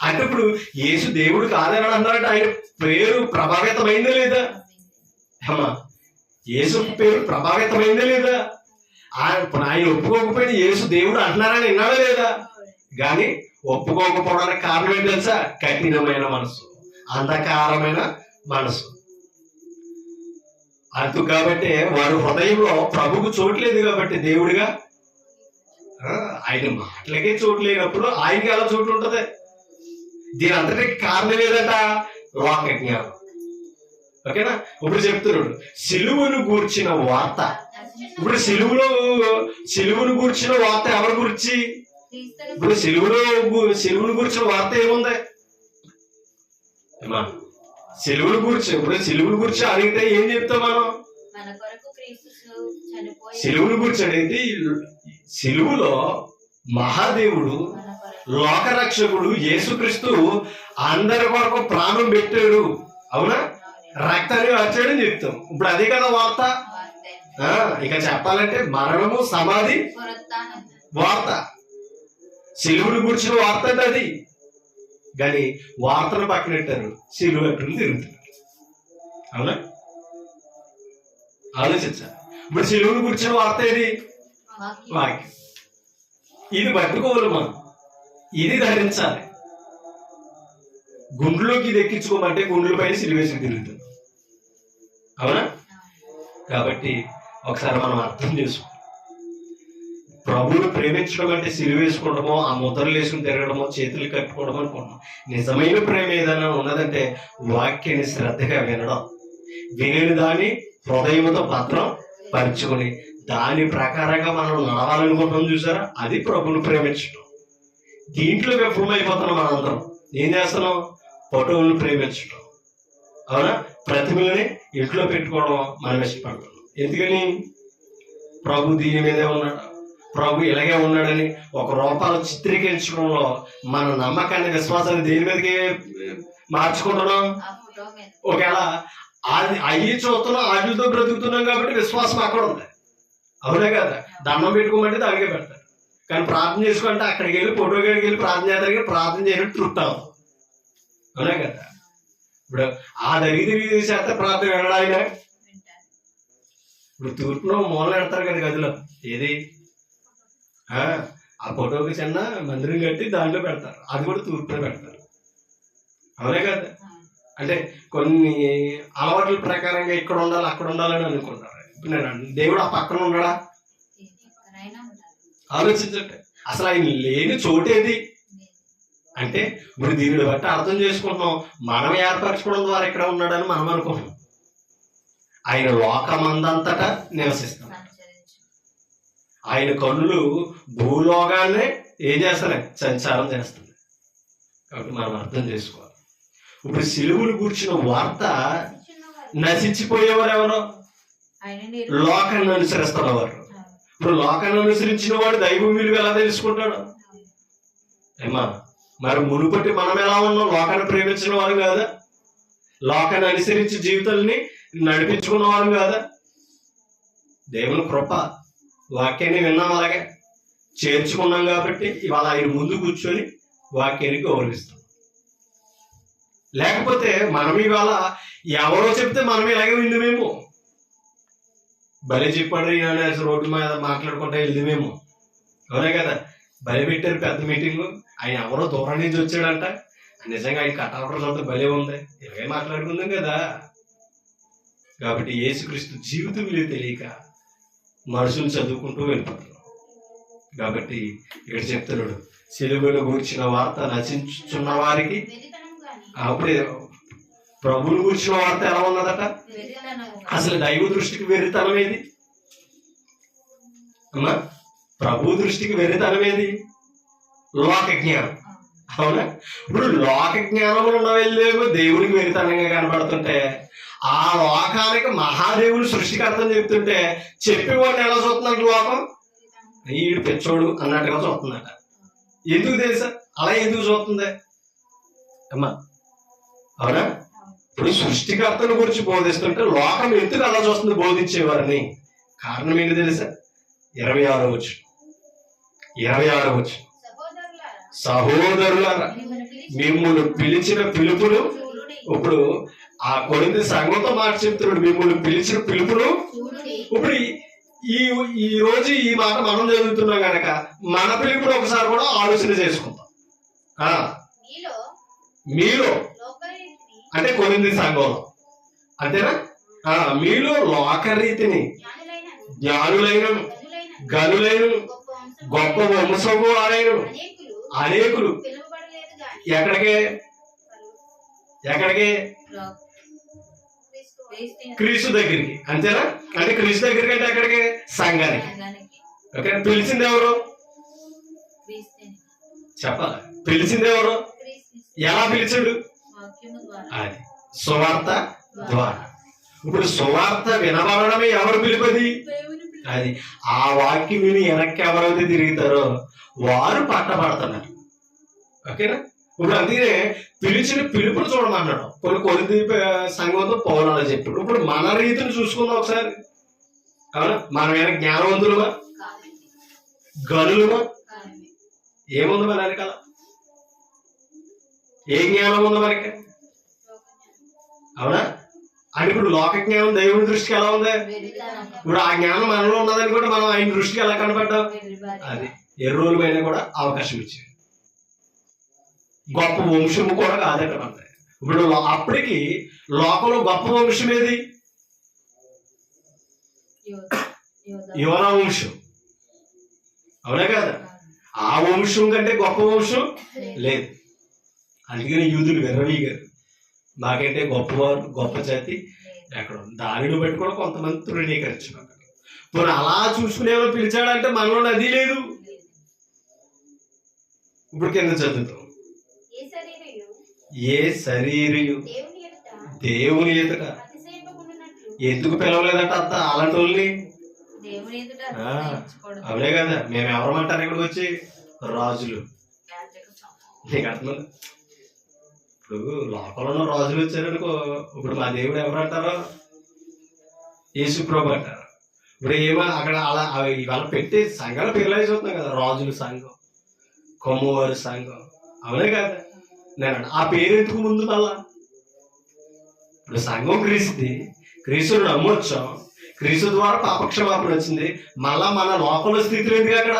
అంటే ఇప్పుడు యేసు దేవుడు కాదని అన్నారంటే ఆయన పేరు ప్రభావితమైందా లేదా? అమ్మా, యేసు పేరు ప్రభావితమైందా లేదా? ఆయన ఒప్పుకోకపోయినా యేసు దేవుడు అంటున్నారని విన్నాడా లేదా? కానీ ఒప్పుకోకపోవడానికి కారణం ఏంటి తెలుసా? కఠినమైన మనసు, అంధకారమైన మనసు. అంతు కాబట్టి వారు హృదయంలో ప్రభుకు చోట్లేదు కాబట్టి దేవుడిగా ఆయన మాటలకే చోటు లేనప్పుడు ఆయనకి ఎలా చోటు ఉంటది? దీని అంతటికి కారణం ఏదట? లోక జ్ఞానం. ఓకేనా? ఇప్పుడు చెప్తున్నాడు సిలువను గూర్చిన వార్త. ఇప్పుడు సిలువను గూర్చిన వార్త ఎవరి గురించి? ఇప్పుడు సిలువను గూర్చిన వార్త ఏముంది? సిలువును గురించి అడిగితే ఏం చెప్తాం మనం? సిలువును గురించి అడిగితే సిలువులో మహాదేవుడు, లోకరక్షకుడు యేసుక్రీస్తు అందరి కొరకు ప్రాణం పెట్టాడు. అవునా? రక్తాన్ని వచ్చాడని చెప్తాం. ఇప్పుడు అదే కదా వార్త. ఇక చెప్పాలంటే మరణము, సమాధి వార్త, సిలువును గురించిన వార్త అంటే అది. కానీ వార్తను పక్కనెట్టారు, సిలువ ఎట్లు తిరుగుతున్నారు. అవునా? ఆలోచించాలి. ఇప్పుడు సిలువును గురించిన వార్త ఏది? వాక్యం. ఇది పట్టుకోవాలి మనం, ఇది ధరించాలి. గుండ్లోకి ఇది ఎక్కించుకోమంటే గుండ్ల పైన సిలువేసి తిరుగుతుంది. అవునా? కాబట్టి ఒకసారి మనం అర్థం చేసుకో. ప్రభువును ప్రేమించడం అంటే సిలువ వేసుకోవడమో, ఆ ముద్రలు వేసుకుని తిరగడమో, చేతులు కట్టుకోవడం అనుకున్నాం. నిజమైన ప్రేమ ఏదైనా ఉన్నదంటే వాక్యాన్ని శ్రద్ధగా వినడం, విని దాన్ని హృదయంతో భద్రం పరుచుకొని దాని ప్రకారంగా మనం నడవాలనుకుంటాం. చూసారా? అది ప్రభువును ప్రేమించడం. దీంట్లో విఫలమైపోతున్నాం మనందరం. ఏం చేస్తున్నాం? ఫోటోలను ప్రేమించడం. అవునా? ప్రతిమలని ఇంట్లో పెట్టుకోవడం మనం ఇష్టపడుతున్నాం. ఎందుకని? ప్రభు దీని మీదే ఉన్నాడు, ప్రభు ఇలాగే ఉన్నాడని ఒక రూపాలు చిత్రీకరించడంలో మన నమ్మకాన్ని, విశ్వాసాన్ని దేని మీదకి మార్చుకుంటున్నాం? ఒకవేళ అయ్యి చూస్తున్నాం, వాటితో బ్రతుకుతున్నాం కాబట్టి విశ్వాసం అక్కడ ఉంది. అవునే కదా? దండం పెట్టుకోమంటే దానికే పెడతారు. కానీ ప్రార్థన చేసుకుంటే అక్కడికి వెళ్ళి ఫోటో గడికి వెళ్ళి ప్రార్థన చేద్దరికి ప్రార్థన చేయడం తృప్తి అవుతుంది. అవునే కదా? ఇప్పుడు ఆ తిరిగి చేస్తే ప్రార్థన వినడాయినా. ఇప్పుడు తూర్పులో మూలన పెడతారు కదా గదిలో, ఏది ఆ ఫోటోకి చిన్న మందిరం కట్టి దాంట్లో పెడతారు. అది కూడా తూర్పులో పెడతారు. అవునే కదా? అంటే కొన్ని అలవాట్ల ప్రకారంగా ఇక్కడ ఉండాలి, అక్కడ ఉండాలని అనుకుంటారు. ఇప్పుడు నేను దేవుడు ఆ పక్కన ఉన్నాడా? ఆలోచించండి. అసలు ఆయన లేని చోటేది అంటే ఇప్పుడు దీనిని బట్టి అర్థం చేసుకుంటున్నాం, మనం ఏర్పరచుకోవడం ద్వారా ఇక్కడ ఉన్నాడని మనం అనుకుంటున్నాం. ఆయన లోకమందంతటా నివసిస్తాం. ఆయన కన్నులు భూలోకాన్నే ఏం చేస్తున్నాయి? సంచారం చేస్తుంది. కాబట్టి మనం అర్థం చేసుకోవాలి. ఇప్పుడు సిలువను కూర్చున్న వార్త నశించిపోయేవారు ఎవరో? లోకాన్ని అనుసరిస్తున్నవారు. ఇప్పుడు లోకాన్ని అనుసరించిన వాడు దైవ విలువ ఎలా తెలుసుకుంటాడు? ఏమా మరి మునుపటి మనం ఎలా ఉన్నాం? లోకాన్ని ప్రేమించిన వారు కాదా? లోకాన్ని అనుసరించి జీవితాలని నడిపించుకున్న వారు కాదా? దేవుని కృప, వాక్యాన్ని విన్నాం, అలాగే చేర్చుకున్నాం. కాబట్టి ఇవాళ ఆయన ముందు కూర్చొని వాక్యాన్ని గౌరవిస్తాం. లేకపోతే మనం ఇవాళ ఎవరో చెప్తే మనం ఇలాగే వెళ్ళిమేమో, భలే చెప్పాడు ఈయన రోడ్డు మీద మాట్లాడుకుంటా వెళ్ళిమేమో. అవునే కదా? భలే పెట్టారు పెద్ద మీటింగ్, ఆయన ఎవరో దూరం నుంచి వచ్చాడంట, నిజంగా ఆయన కటాఫర్ అంతా భలే ఉంది, ఇలాగే మాట్లాడుకుందాం కదా. కాబట్టి యేసుక్రీస్తు జీవితం విలువ తెలియక మనుషులు చదువుకుంటూ వెళ్ళిపోతున్నాం. కాబట్టి ఇక్కడ చెప్తున్నాడు, సిలువలో కూర్చిన వార్త నశించుచున్న వారికి. అప్పుడే ప్రభువుని కూర్చిన వార్త ఎలా ఉన్నదట? అసలు దైవ దృష్టికి వెర్రితనం ఏది అమ్మా? ప్రభు దృష్టికి వెర్రితనం ఏది? లోక జ్ఞానం. అవునా? ఇప్పుడు లోక జ్ఞానంలో ఉన్న వెళ్ళేమో దేవుడికి వెర్రితనంగా కనబడుతుంటే, ఆ లోకానికి మహాదేవుడు సృష్టికర్తని చెప్తుంటే చెప్పేవాడిని ఎలా చూస్తున్నాడు? లోకం ఈడు పెచ్చోడు అన్నట్టుగా చూస్తుందట. ఎందుకు తెలుసా అలా ఎందుకు చూస్తుంది అమ్మా? అవునా? ఇప్పుడు సృష్టికర్తను గురించి బోధిస్తుంటే లోకం ఎందుకు అలా చూస్తుంది బోధించేవారని? కారణం ఏంటి తెలుసా? 26వ వచనం, సహోదరులారా మిమ్మల్ని పిలిచిన పిలుపును. ఇప్పుడు ఆ కొరింథీ సంఘంతో మాట చెప్తున్నాడు, మిమ్మల్ని పిలిచిన పిలుపును. ఇప్పుడు ఈ రోజు ఈ మాట మనం చదువుతున్నాం కనుక మన పిలుపును ఒకసారి కూడా ఆలోచన చేసుకుందాం. మీలో అంటే కొరింథీ సంఘంలో, అంతేనా? మీలో లోకరీతిని జ్ఞానులైన గనులైన గొప్ప వంశము వారైన అనేకులు ఎక్కడికి క్రీస్తు దగ్గరికి, అంతేనా? అంటే క్రీస్తు దగ్గరికి అంటే ఎక్కడికి? సంఘానికి. ఓకే, పిలిచింది ఎవరు? చెప్పాలి. పిలిచింది ఎవరు? ఎలా పిలిచాడు? అది సువార్త ద్వారా. ఇప్పుడు సువార్త వినబడమే ఎవరు పిలుపది? అది ఆ వాక్యం విని వెనక్కి ఎవరైతే తిరుగుతారో వారు పట్టబడుతున్నారు. ఓకేనా? ఇప్పుడు అందుకనే పిలిచిన పిలుపును చూడమన్నాడు. కొరింథీ సంఘంతో పౌలు చెప్పాడు. ఇప్పుడు మన రీతిని చూసుకుందాం ఒకసారి. అవునా? మనం ఏమైనా జ్ఞానవంతులుమా? గనులుమా? ఏముంది మన వెనకాల? ఏ జ్ఞానం ఉంది మనకి? అవునా? అంటే ఇప్పుడు లోక జ్ఞానం దేవుని దృష్టికి ఎలా ఉంది? ఇప్పుడు ఆ జ్ఞానం మనలో ఉన్నదని కూడా మనం ఆయన దృష్టికి ఎలా కనపడ్డాం? అది ఎర్రోలు పైన కూడా అవకాశం ఇచ్చాడు. గొప్ప వంశము కూడా కాదట మన. ఇప్పుడు అప్పటికి లోకంలో గొప్ప వంశం ఏది? యోనా వంశం. అవునా కదా? ఆ వంశం కంటే గొప్ప వంశం లేదు. అందుకని యూదులు విర్రవీగారు, మాకంటే గొప్పవారు, గొప్ప జాతి ఎక్కడ దానిని బట్టి కూడా కొంతమంది తృణీకరించారు. పోనీ అలా చూసుకునేవో పిలిచాడంటే మనలో అది లేదు. ఇప్పుడు కింద చదువుతాం, ఏ శరీరయు దేవుని ఎదుట ఎందుకు పిలవలేదంట అంత అలాంటి వాళ్ళని? అవునే కదా? మేము ఎవరమంటారు ఇక్కడికి వచ్చి? రాజులు. నీకు అర్థం? ఇప్పుడు లోకంలో రాజులు వచ్చారనుకో, ఇప్పుడు మా దేవుడు ఎవరంటారో? యేసుప్రభు అంటారు. ఇప్పుడు ఏమో అక్కడ అలా ఇవాళ పెట్టి సంఘాలు పేర్లు చూస్తున్నాం కదా, రాజుల సంఘం, కొమ్మవారి సంఘం. అవునే కదా? నేను ఆ పేరు ఎందుకు ముందు మళ్ళా? ఇప్పుడు సంఘం క్రీస్తుది, క్రీస్తుని నమ్మొచ్చాం, క్రీస్తు ద్వారా పాపక్షమాపణ వచ్చింది. మళ్ళా మన లోకంలో స్థితి ఎందుకు అక్కడ?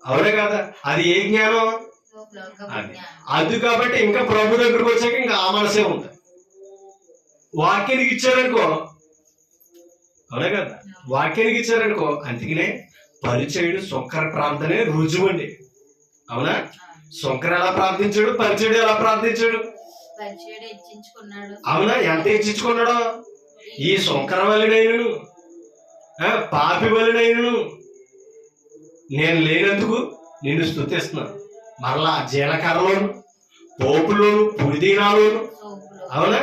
అవునే కదా? అది ఏ జ్ఞానం? అది కాబట్టి ఇంకా ప్రభు దగ్గరకు వచ్చాక ఇంకా ఆ మనసే ఉంది. వాక్యానికి ఇచ్చారనుకో, అవునే కదా? వాక్యానికి ఇచ్చారనుకో, అందుకనే పరిచయుడు శంకర ప్రార్థనే రుజువండి. అవునా? శంకర ఎలా ప్రార్థించాడు, పరిచయుడు ఎలా ప్రార్థించాడు? అవునా? ఎంత హెచ్చించుకున్నాడో ఈ శంకర వల్లినైనను పాపి వలనైనను నేను లేనందుకు నిన్ను స్తుతిస్తున్నాను. మరలా జీలకర్రలోను, పోపులోను, పుదీనాలోను, అవునా,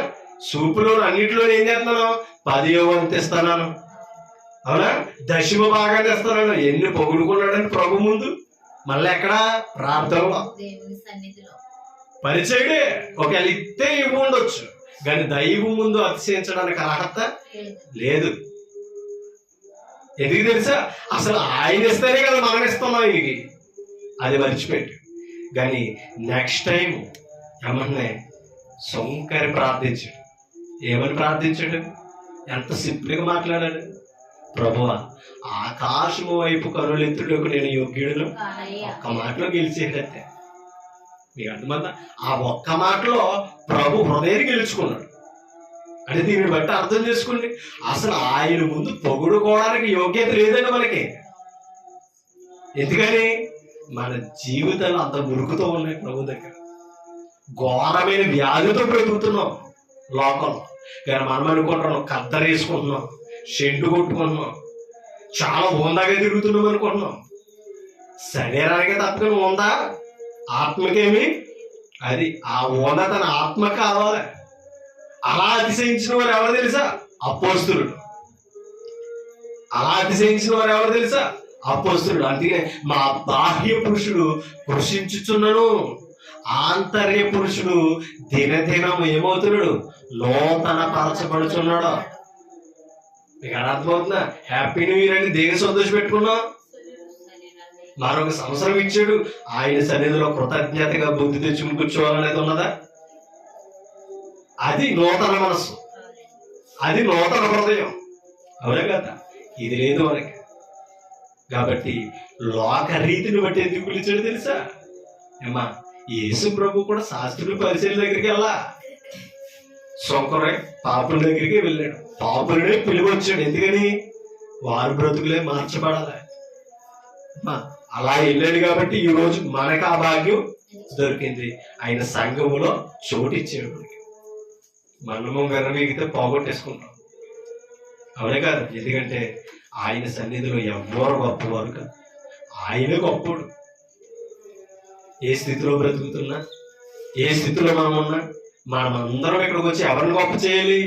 సూపులోను, అన్నిటిలో ఏం చేస్తున్నాను? 10వ వంతు ఇస్తున్నాను. అవునా, దశమ భాగాన్ని ఇస్తున్నాను. ఎన్ని పొగుడుకున్నాడని ప్రభు ముందు. మళ్ళీ ఎక్కడ? ప్రార్థనలో, పరిచయుడే. ఒకవేళ ఇస్తే ఇవ్వ ఉండొచ్చు, కానీ దైవం ముందు అతిశయించడానికి అర్హత లేదు. ఎందుకు తెలుసా? అసలు ఆయన ఇస్తేనే కదా మనం ఇస్తున్నాం ఆయనకి. అది మర్చిపెట్టు. కానీ నెక్స్ట్ టైం ఏమన్నా సొంకరి ప్రార్థించాడు. ఏమని ప్రార్థించాడు? ఎంత సింపుల్గా మాట్లాడాడు. ప్రభువా, ఆకాశము వైపు కనులెత్తుటకు నేను యోగ్యుడును. ఒక్క మాటలో గెలిచేటంతే. మీకు అర్థమంతా? ఆ ఒక్క మాటలో ప్రభు హృదయాన్ని గెలుచుకున్నాడు. అంటే దీన్ని బట్టి అర్థం చేసుకోండి, అసలు ఆయన ముందు పొగుడుకోవడానికి యోగ్యత లేదండి మనకి. ఎందుకని? మన జీవితాలు అంత మురుకుతో ఉన్నాయి ప్రభు దగ్గర. ఘోరమైన వ్యాధితో బ్రతుకుతున్నాం లోకంలో. కానీ మనం అనుకుంటున్నాం కద్దరేసుకుంటున్నాం, షెడ్డు కొట్టుకుంటున్నాం, చాలా హోందాగా తిరుగుతున్నాం అనుకుంటున్నాం. శరీరానికి తప్పని ఉందా, ఆత్మకేమి అది. ఆ హోదా తన ఆత్మ కావాలి. అలా అతిశయించిన వారు ఎవరు తెలుసా? అపోస్తులుడు. అలా అతిశయించిన వారు ఎవరు తెలుసా? అపోస్తులుడు. అందుకే మా బాహ్య పురుషుడు కృషించుచున్నాను, ఆంతర్య పురుషుడు దినదినం ఏమవుతున్నాడు? నూతన పరచబడుచున్నాడు. మీకు అర్థమవుతుందా? హ్యాపీ న్యూ ఇయర్ అని దేని సంతోష పెట్టుకున్నాం? మరొక సంవత్సరం ఇచ్చాడు. ఆయన సన్నిధిలో కృతజ్ఞతగా బుద్ధి తెచ్చుకుని కూర్చోవాలనేది ఉన్నదా? అది నూతన మనస్సు, అది నూతన హృదయం. అవునా కదా? ఇది లేదు మనకి. కాబట్టి లోక రీతిని బట్టి ఎందుకు పిలిచాడు తెలుసా? ఏమా, యేసు ప్రభు కూడా శాస్త్రుల పరిచయం దగ్గరికి వెళ్ళా, సొంకరే పాపుల దగ్గరికి వెళ్ళాడు. పాపులనే పిలివచ్చాడు. ఎందుకని? వారి బ్రతుకులే మార్చబడాలి. అలా వెళ్ళాడు కాబట్టి ఈ రోజు మనకు ఆ భాగ్యం దొరికింది. ఆయన సంఘములో చోటు ఇచ్చాడు మనకి. మనము వెనవీగితే పోగొట్టేసుకుంటాం. అవునే కాదు? ఎందుకంటే ఆయన సన్నిధిలో ఎవ్వరు గొప్పవారు కాదు, ఆయనే గొప్పడు. ఏ స్థితిలో బ్రతుకుతున్నా, ఏ స్థితిలో మనం ఉన్నా, మనమందరం ఇక్కడికి వచ్చి ఎవరిని గొప్ప చేయాలి?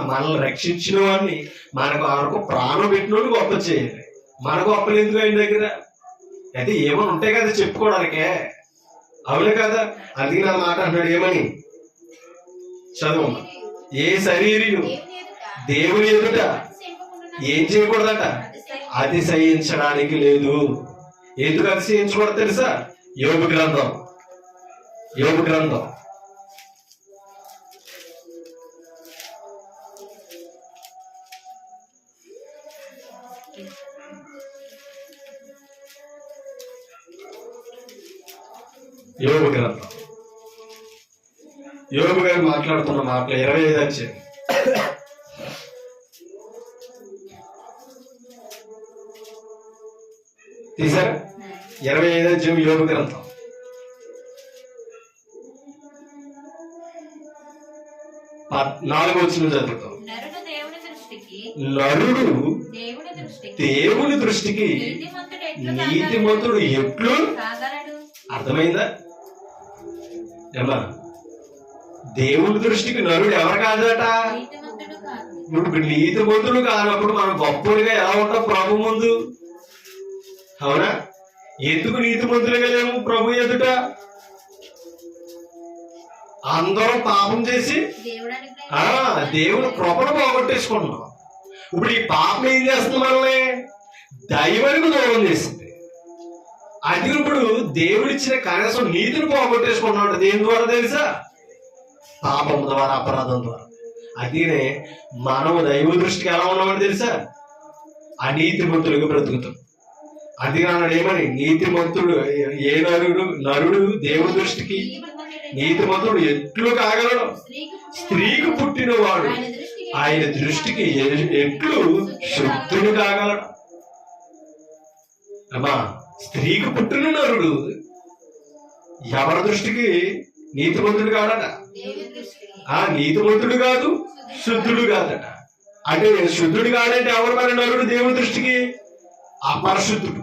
మనల్ని రక్షించిన వాడిని, మనకు వరకు ప్రాణం పెట్టినోడు గొప్ప చేయాలి. మన గొప్పలు ఎందుకు ఆయన దగ్గర? అయితే ఏమని ఉంటాయి కదా చెప్పుకోవడానికే. అవునే కదా? అందుకే నా మాట అంటున్నాడు. ఏమని? చదువు. ఏ శరీరం దేవుని ఎదుట ఏం చేయకూడదట? అతిశయించడానికి లేదు. ఎందుకు అతిశయించకూడదు తెలుసా? యోబు గ్రంథం, యోబు గ్రంథం యోబు గ్రంథం. యోబు గారు మాట్లాడుతున్న మాటలు 25 వచ్చాయి. తీసారా? 25 వచ్చాయి యోబు గ్రంథం. నాలుగో వచ్చిన చదువుతాం. నరుడు దేవుని దృష్టికి నీతిమంతుడు ఎట్లు? అర్థమైందా? ఏమా, దేవుని దృష్టికి నరుడు ఎవరు కాదట? ఇప్పుడు నీతిమంతుడు కానప్పుడు మనం గొప్పడిగా ఎలా ఉంటాం ప్రభు ముందు? అవునా? ఎందుకు నీతిమంతులుగా లేము ప్రభు ఎదుట? అందరం పాపం చేసి దేవుని కృపను పోగొట్టేసుకుంటున్నాం. ఇప్పుడు ఈ పాపం ఏం చేస్తుంది? మనల్ని దైవానికి దూరం చేసింది. అది ఇప్పుడు దేవుడిచ్చిన కనీసం నీతిని పోగొట్టేసుకుంటున్నాడు. దేని ద్వారా తెలుసా? పాపం ద్వారా, అపరాధం ద్వారా. అదినే మనము దైవ దృష్టికి ఎలా ఉన్నామని తెలుసా? అనీతిమంతులుగా బ్రతుకుతాం. అందుకే అన్నాడు ఏమని? నీతిమంతుడు ఏ నరుడు దేవుని దృష్టికి నీతిమంతుడు ఎట్లు కాగలడు? స్త్రీకి పుట్టినవాడు ఆయన దృష్టికి ఎట్లు శుద్ధుడు కాగలడు? అమ్మా, స్త్రీకి పుట్టిన నరుడు ఎవరి దృష్టికి నీతిమంతుడు కాడట? నీతిమంతుడు కాదు, శుద్ధుడు కాదట. అంటే శుద్ధుడు కాడంటే ఎవరు మరి నరుడు దేవుని దృష్టికి? అపరిశుద్ధుడు.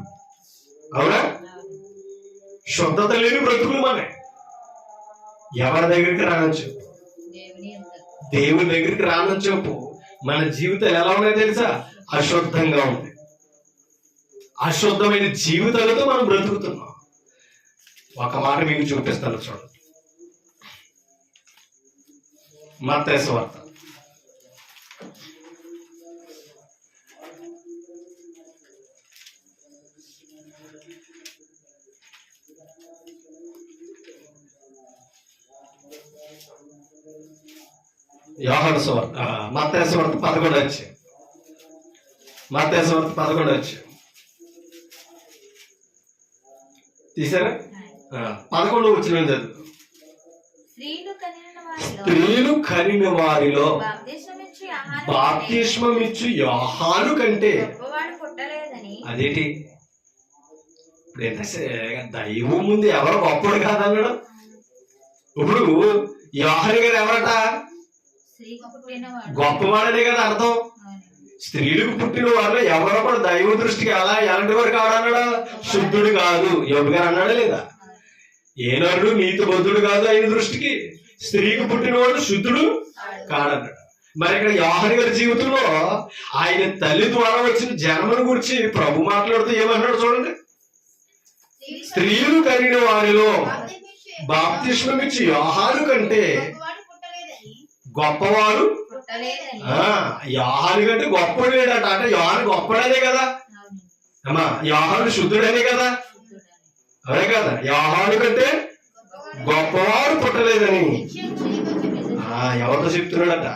అవునా? శుద్ధత లేని బ్రతుకులు మన ఎవరి దగ్గరికి రానని చెప్పు, దేవుని దగ్గరికి రానని చెప్పు. మన జీవితాలు ఎలా ఉన్నాయో తెలుసా? అశుద్ధంగా ఉంది. అశుద్ధమైన జీవితాలతో మనం బ్రతుకుతున్నాం. ఒక మాట మీకు చూపిస్తాను చూడండి. మత్తయి సువార్త 11 తీసారా? 11 వచ్చిన చదువు. స్త్రీలు కనిన వారిలో బాప్తిస్మమిచ్చు యోహాను కంటే. అదేంటి? దైవం ముందు ఎవరు గొప్పడు కాదన్నాడు. ఇప్పుడు యోహాను గారు ఎవరట? గొప్పవాడనే కదా అర్థం. స్త్రీలకు పుట్టిన వారిలో ఎవరో కూడా దైవ దృష్టికి ఎలాంటి వారు కాడన్నాడా? శుద్ధుడు కాదు. యోబు గారు అన్నాడా లేదా? ఏ నరుడు నీతి బద్ధుడు కాదు ఆయన దృష్టికి. స్త్రీకి పుట్టినవాడు శుద్ధుడు కాడన్నాడు. మరి ఇక్కడ యోహాను గారి జీవితంలో ఆయన తల్లి ద్వారా వచ్చిన జన్మను గురించి ప్రభు మాట్లాడుతూ ఏమన్నాడు చూడండి. స్త్రీలు కలిగిన వారిలో బాప్తిస్మమిచ్చి యోహాను కంటే గొప్పవాడు. యోహాను కంటే గొప్పడు లేడట. అంటే యోహాను గొప్పడనే కదా అమ్మా, యోహాను శుద్ధుడనే కదా, అదే కదా. యోహాను కంటే గొప్పవాడు పుట్టలేదని ఎవరితో చెప్తున్నాడట?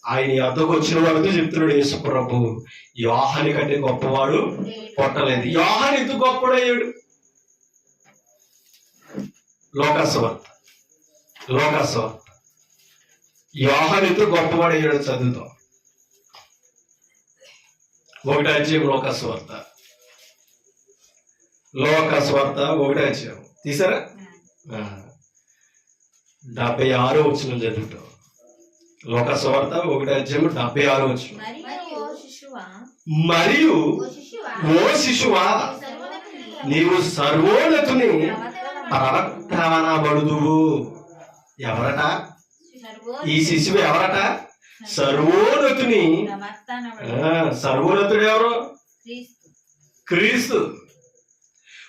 ఆయన యొద్దకు వచ్చిన వాడితో చెప్తున్నాడు యేసు ప్రభు. యోహాను కంటే గొప్పవాడు పుట్టలేదు. యోహాను ఎందుకు గొప్పడయ్యాడు? లోకస్వార్త యోహాను ఎందుకు గొప్పవాడయ్యాడు చదువుతాం. 1వ అధ్యాయం లోకస్వార్త 1వ అధ్యాయం తీసారా? 76 వచనం చదువుతాం. లోకస్వార్త 1వ అధ్యాయం 76 వచనం. మరియు ఓ శిశువా, నీవు సర్వోన్నతుని ప్రవక్తవనబడుదువు. ఎవరట? ఈ శిశువు ఎవరట? సర్వోన్నతుని. సర్వోన్నతుడు ఎవరు? క్రీస్తు.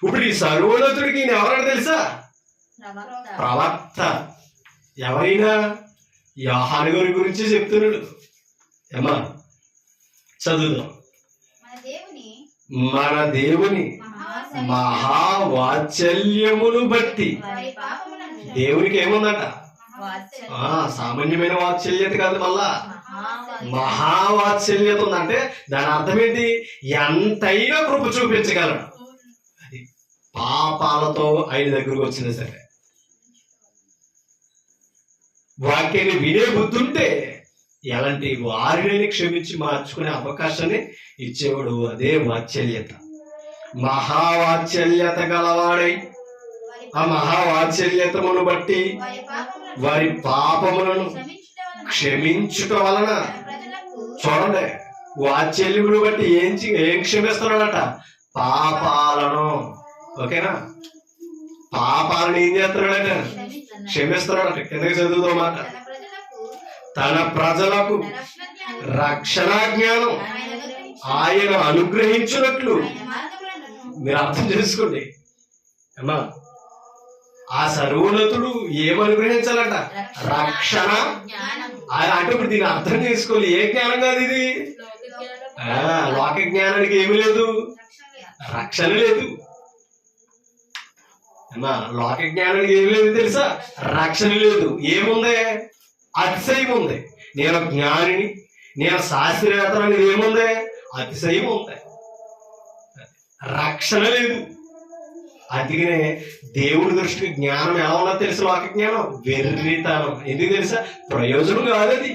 ఇప్పుడు ఈ సర్వోన్నతుడికి ఈయన ఎవరట తెలుసా? ప్రవక్త. ఎవరైనా యోహాను గారి గురించి చెప్తున్నాడు. ఏమా చదువుదాం. మన దేవుని మహావాత్సల్యమును బట్టి. దేవునికి ఏముందట? సామాన్యమైన వాత్సల్యత కాదు, మళ్ళా మహావాత్సల్యత ఉందంటే దాని అర్థం ఏంటి? ఎంతైనా కృప చూపించగలడు. అది పాపాలతో ఆయన దగ్గరకు వచ్చినా సరే వాక్యాన్ని వినే బుద్ధుంటే ఎలాంటి వారిని క్షమించి మార్చుకునే అవకాశాన్ని ఇచ్చేవాడు. అదే వాత్సల్యత. మహావాత్సల్యత గలవాడై ఆ మహావాత్సల్యతమును బట్టి వారి పాపములను క్షమించుట వలన. చూడండి, వాత్సల్యమును బట్టి ఏం క్షమిస్తున్నాడట? పాపాలను. ఓకేనా? పాపాలను ఏం చేస్తున్నాడట? క్షమిస్తున్నాడట. కిందకి చదువుతో మాట. తన ప్రజలకు రక్షణ జ్ఞానం ఆయన అనుగ్రహించినట్లు. మీరు అర్థం చేసుకోండి అమ్మా, ఆ సర్వోన్నతుడు ఏమనుగ్రహించాలంట? రక్షణ. అంటే ఇప్పుడు దీన్ని అర్థం చేసుకోవాలి. ఏ జ్ఞానం కాదు ఇది? లోక జ్ఞానానికి ఏమి లేదు, రక్షణ లేదు అమ్మా. లోక జ్ఞానానికి ఏమి లేదు తెలుసా? రక్షణ లేదు. ఏముంది? అతిశయం ఉంది. నేను జ్ఞానిని, నేను శాస్త్రవేత్త అనేది ఏముంది? అతిశయం ఉంది. రక్షణ లేదు. అందుకనే దేవుడి దృష్టికి జ్ఞానం ఎలా ఉన్నా తెలుసు? లోక జ్ఞానం వెర్రితనం. ఎందుకు తెలుసా? ప్రయోజనం కాదు అది.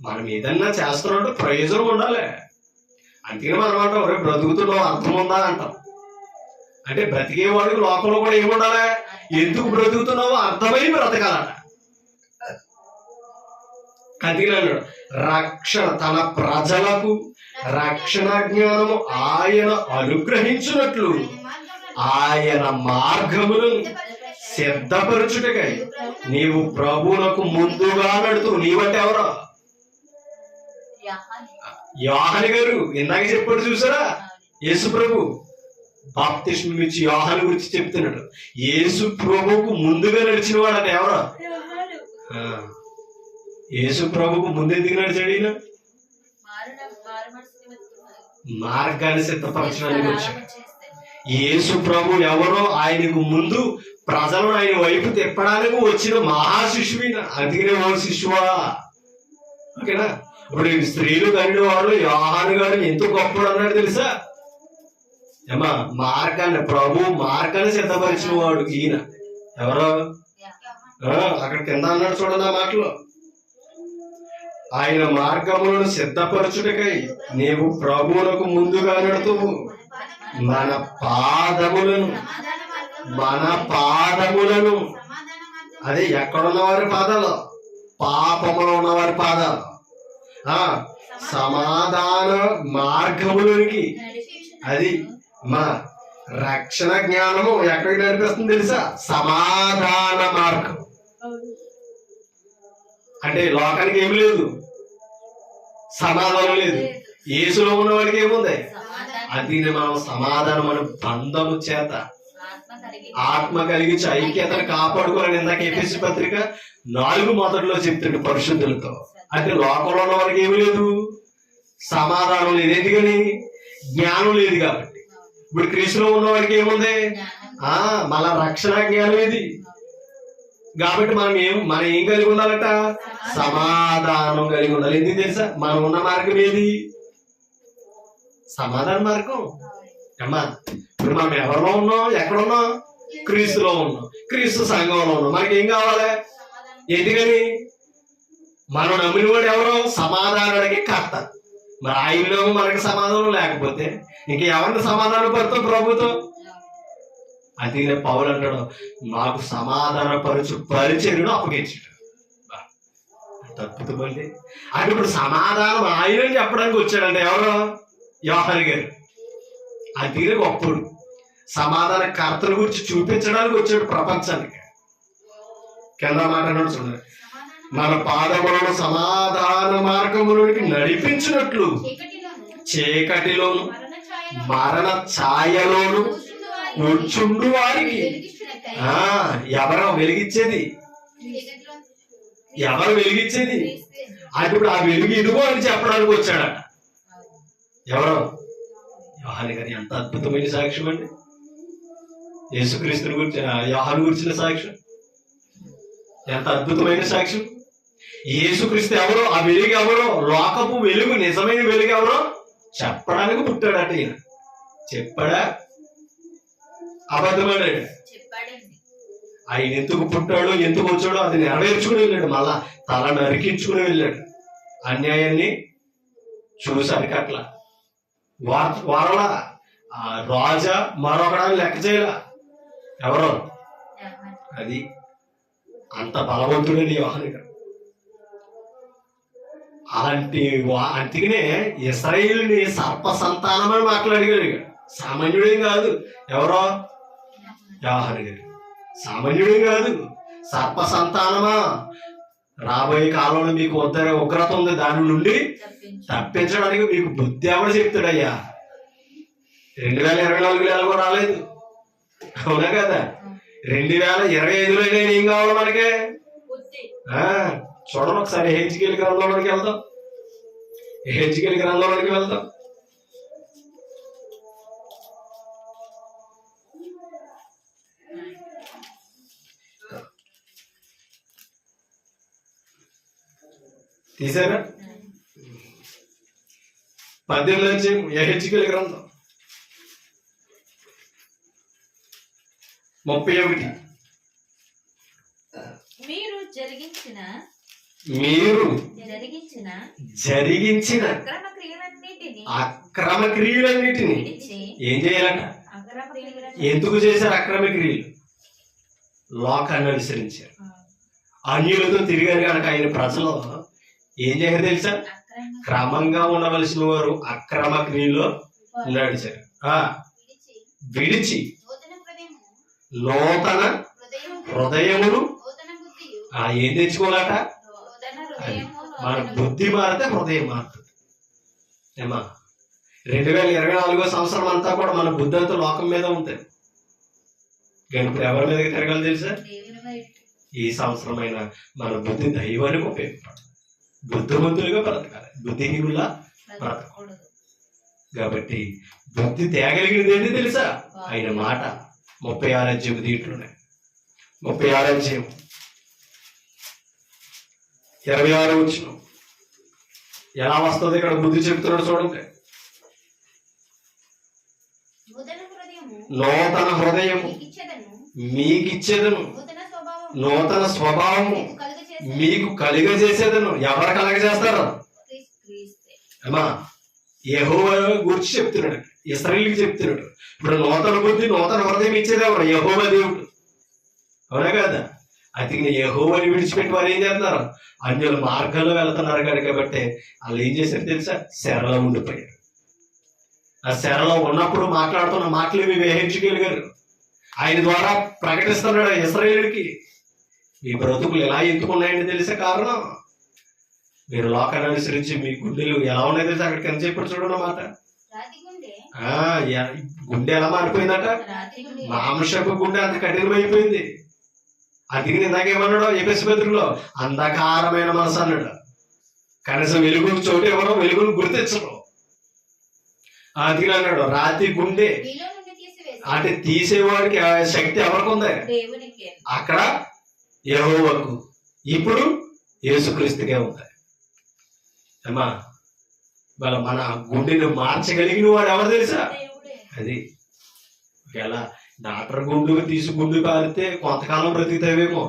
మనం ఏదన్నా చేస్తున్నట్టు ప్రయోజనం ఉండాలి. అందుకని మనం అంటాం, రేపు బ్రతుకుతున్నావు అర్థం ఉందా అంటాం. అంటే బ్రతికేవాడికి లోకంలో కూడా ఏముండాలి? ఎందుకు బ్రతుకుతున్నావో అర్థమై బ్రతకాలట. అందుకని అన్నాడు రక్షణ తన ప్రజలకు రక్షణ జ్ఞానము ఆయన అనుగ్రహించినట్లు ఆయన మార్గములను సిద్ధపరచుటకై నీవు ప్రభువునకు ముందుగా నడుతూ. నీవంటే ఎవరో యోహాను గారు ఇందాక చెప్పాడు చూసారా, యేసు ప్రభు బాప్తిస్మం ఇచ్చి యోహాను గురించి చెప్తున్నాడు. యేసు ప్రభువుకు ముందుగా నడిచిన వాడు అంటే ఎవరో. యేసు ప్రభువుకు ముందు ఎందుకు నడిచాడు ఈయన? మార్గాన్ని సిద్ధపరచడానికి వచ్చాడు. యేసు ప్రభు ఎవరో ఆయనకు ముందు ప్రజలను ఆయన వైపు తిప్పడానికి వచ్చిన మహాశిశువైన. అందుకనే ఓ శిశువా, ఓకేనా? ఇప్పుడు స్త్రీలు కనిన వారు యోహాను గారు ఎంత గొప్పడు అన్నాడు తెలుసా? ఏమా మార్గాన్ని ప్రభు మార్గాన్ని సిద్ధపరిచిన వాడు ఈయన. ఎవరో అక్కడ కింద అన్నాడు చూడండి ఆ మాటలో, ఆయన మార్గములను సిద్ధపరచుటకై నీవు ప్రభువునకు ముందుగా నడుతూ మన పాదములను అదే ఎక్కడున్న వారి పాదాలు, పాపములో ఉన్నవారి పాదాలు సమాధాన మార్గములోనికి. అది మా రక్షణ జ్ఞానము ఎక్కడికి నడిపిస్తుంది తెలుసా? సమాధాన మార్గం. అంటే లోకానికి ఏమి లేదు, సమాధానం లేదు. యేసులో ఉన్న వాడికి ఏముంది? అది మనం సమాధానం అనే బంధము చేత ఆత్మ కలిగించి ఐక్యతను కాపాడుకోవాలని ఇందాక ఎఫెసీ పత్రిక 4 చెప్తాడు పరిశుద్ధులతో. అంటే లోకంలో ఉన్న వారికి ఏమి లేదు, సమాధానం లేదు. ఎందుకని? జ్ఞానం లేదు కాబట్టి. ఇప్పుడు క్రీస్తులో ఉన్న వాడికి ఏముంది? మళ్ళా రక్షణ జ్ఞానం ఇది కాబట్టి మనం ఏం కలిగి ఉండాలట? సమాధానం కలిగి ఉండాలి. ఎందుకు తెలుసా? మనం ఉన్న మార్గం ఏది? సమాధాన మార్గం. అమ్మా ఇప్పుడు మనం ఎవరిలో ఉన్నాం? ఎక్కడున్నాం? క్రీస్తులో ఉన్నాం, క్రీస్తు సంఘంలో ఉన్నాం. మనకి ఏం కావాలి? ఎందుకని? మనం నమ్మిన వాడు ఎవరో సమాధానానికి కర్త. మరి ఆయనలో మనకి సమాధానం లేకపోతే ఇంకెవరిని సమాధానం పడతాం? ప్రభుతో. అది పౌలు అంటాడు, మాకు సమాధాన పరిచర్యను అప్పగించాడు. అద్భుతమండి. అంటే ఇప్పుడు సమాధానం ఆయన చెప్పడానికి వచ్చాడంటే ఎవరు? యోహాను గారు. అది గొప్పడు. సమాధాన కర్తల గురించి చూపించడానికి వచ్చాడు ప్రపంచానికి. కింద మాట చూడండి, మన పాదములను సమాధాన మార్గములోనికి నడిపించినట్లు చీకటిలోను మరణ ఛాయలోను కూర్చుండు వారికి. ఎవరు వెలిగించేది? ఎవరు వెలిగించేది? అంటే ఇప్పుడు ఆ వెలుగు ఇదిగో అని చెప్పడానికి వచ్చాడట. ఎవరో యోహాను గారు. ఎంత అద్భుతమైన సాక్ష్యం అండి! యేసుక్రీస్తుని గురించి యోహాను గురించిన సాక్ష్యం ఎంత అద్భుతమైన సాక్ష్యం. యేసుక్రీస్తు ఎవరో, ఆ వెలుగు ఎవరో, లోకపు వెలుగు, నిజమైన వెలుగు ఎవరో చెప్పడానికి పుట్టాడట ఈయన. చెప్పాడా? అబద్ధమాడాడు. ఆయన ఎందుకు పుట్టాడో ఎందుకు వచ్చాడో అది నెరవేర్చుకుని వెళ్ళాడు. మళ్ళా తల నరికించుకుని వెళ్ళాడు. అన్యాయాన్ని చూసాడు అట్లా వారలా రాజా మరొకడాన్ని లెక్క చేయలా. ఎవరో అది అంత బలవంతుడని యోహాను గారు. అలాంటి అందుకనే ఇశ్రాయేలుని సర్ప సంతానం అని మాట్లాడగలిగాడు. సామాన్యుడేం కాదు. ఎవరో యోహాను గారు. సామాన్యుడేం కాదు. సర్ప సంతానమా, రాబోయే కాలంలో మీకు ఉగ్రత ఉంది, దాని నుండి తప్పించడానికి మీకు బుద్ధి ఎవరు చెప్తాడయ్యా? 2024 ఎలాగో రాలేదు, అవునా కదా? 2025లో ఏం కావాలి మనకి? చూడండి ఒకసారి హెచ్కేల్ గ్రంథంలోకి వెళ్దాం. హెచ్కేల్ గ్రంథంలోకి వెళ్దాం. తీసారా? 18 హెచ్కేల్ గ్రంథం 31. మీరు జరిగించిన అక్రమ క్రియలన్నిటిని ఏం చేయాలట? ఎందుకు చేశారు అక్రమ క్రియలు? లోకాన్ని అనుసరించారు, అన్యులతో తిరిగారు కనుక ఆయన ప్రజలు ఏం చేశారు తెలుసా? క్రమంగా ఉండవలసిన వారు అక్రమ క్రియలో నడిచారు. విడిచి నూతన హృదయమును ఏం తెచ్చుకోవాలట? మన బుద్ధి మారితే హృదయం మారుతుంది. ఏమా 2024 సంవత్సరం అంతా కూడా మన బుద్ధి అంతా లోకం మీద ఉంటుంది. కానీ ఇప్పుడు ఎవరి మీదకి తిరగాలి తెలుసా? ఈ సంవత్సరమైన మన బుద్ధి దైవానికి ఉపయోగపడాలి. బుద్ధిమంతులుగా బ్రతకాలి, బుద్ధిహీనులా బ్రతకూడదు. కాబట్టి బుద్ధి తేగలిగినది ఏంటి తెలుసా? ఆయన మాట. 36 అధ్యాయం దీంట్లోనే 36 అధ్యాయం 26 వచ్చిన ఎలా వస్తుంది ఇక్కడ బుద్ధి చెప్తున్నాడు చూడండి. నూతన హృదయము మీకిచ్చేదను, నూతన స్వభావము మీకు కలుగజేసేదను. ఎవరు కలగజేస్తారు? అమ్మా యెహోవా గురించి చెప్తున్నాడు, ఇశ్రాయేలుకి చెప్తున్నాడు. ఇప్పుడు నూతన బుద్ధి నూతన హృదయం ఇచ్చేది ఎవరు? యెహోవా దేవుడు. అవునా కదా? అయితే యెహోవాని విడిచిపెట్టి వారు ఏం చేస్తున్నారు? అన్యుల మార్గాల్లో వెళ్తున్నారు కాబట్టి వాళ్ళు ఏం చేశారు తెలుసా? శరలో ఉండిపోయారు. ఆ శరలో ఉన్నప్పుడు మాట్లాడుతున్న మాటలు ఇవి వేయించగలిగారు. ఆయన ద్వారా ప్రకటిస్తున్నాడు ఇశ్రాయేలుకి. మీ బ్రతుకులు ఎలా ఎత్తుకున్నాయని తెలిసే కారణం మీరు లోకాన్ని అనుసరించి మీ గుండెలు ఎలా ఉన్నాయి తెలిసి అక్కడికి ఎంత చెప్పాడు చూడండి మాట. గుండె ఎలా మారిపోయిందట? మాంసపు గుండె అంత కఠినమైపోయింది. అందుకే ఇందాకేమన్నాడు ఎఫెసు పత్రికలో? అంధకారమైన మనసు అన్నాడు. కనీసం వెలుగు చోటు ఎవరో వెలుగును గుర్తించరు. అందుకే అన్నాడు రాతి గుండె అంటే తీసేవాడికి శక్తి ఎవరికి ఉంది? అక్కడ యెహోవాకు, ఇప్పుడు యేసుక్రీస్తుకే ఉంది. అమ్మా వాళ్ళ మన గుండెను మార్చగలిగిన వాడు ఎవరు తెలుసా? అది ఎలా డాక్టర్ గుండు తీసి గుండు పారితే కొంతకాలం బ్రతుకుతావేమో,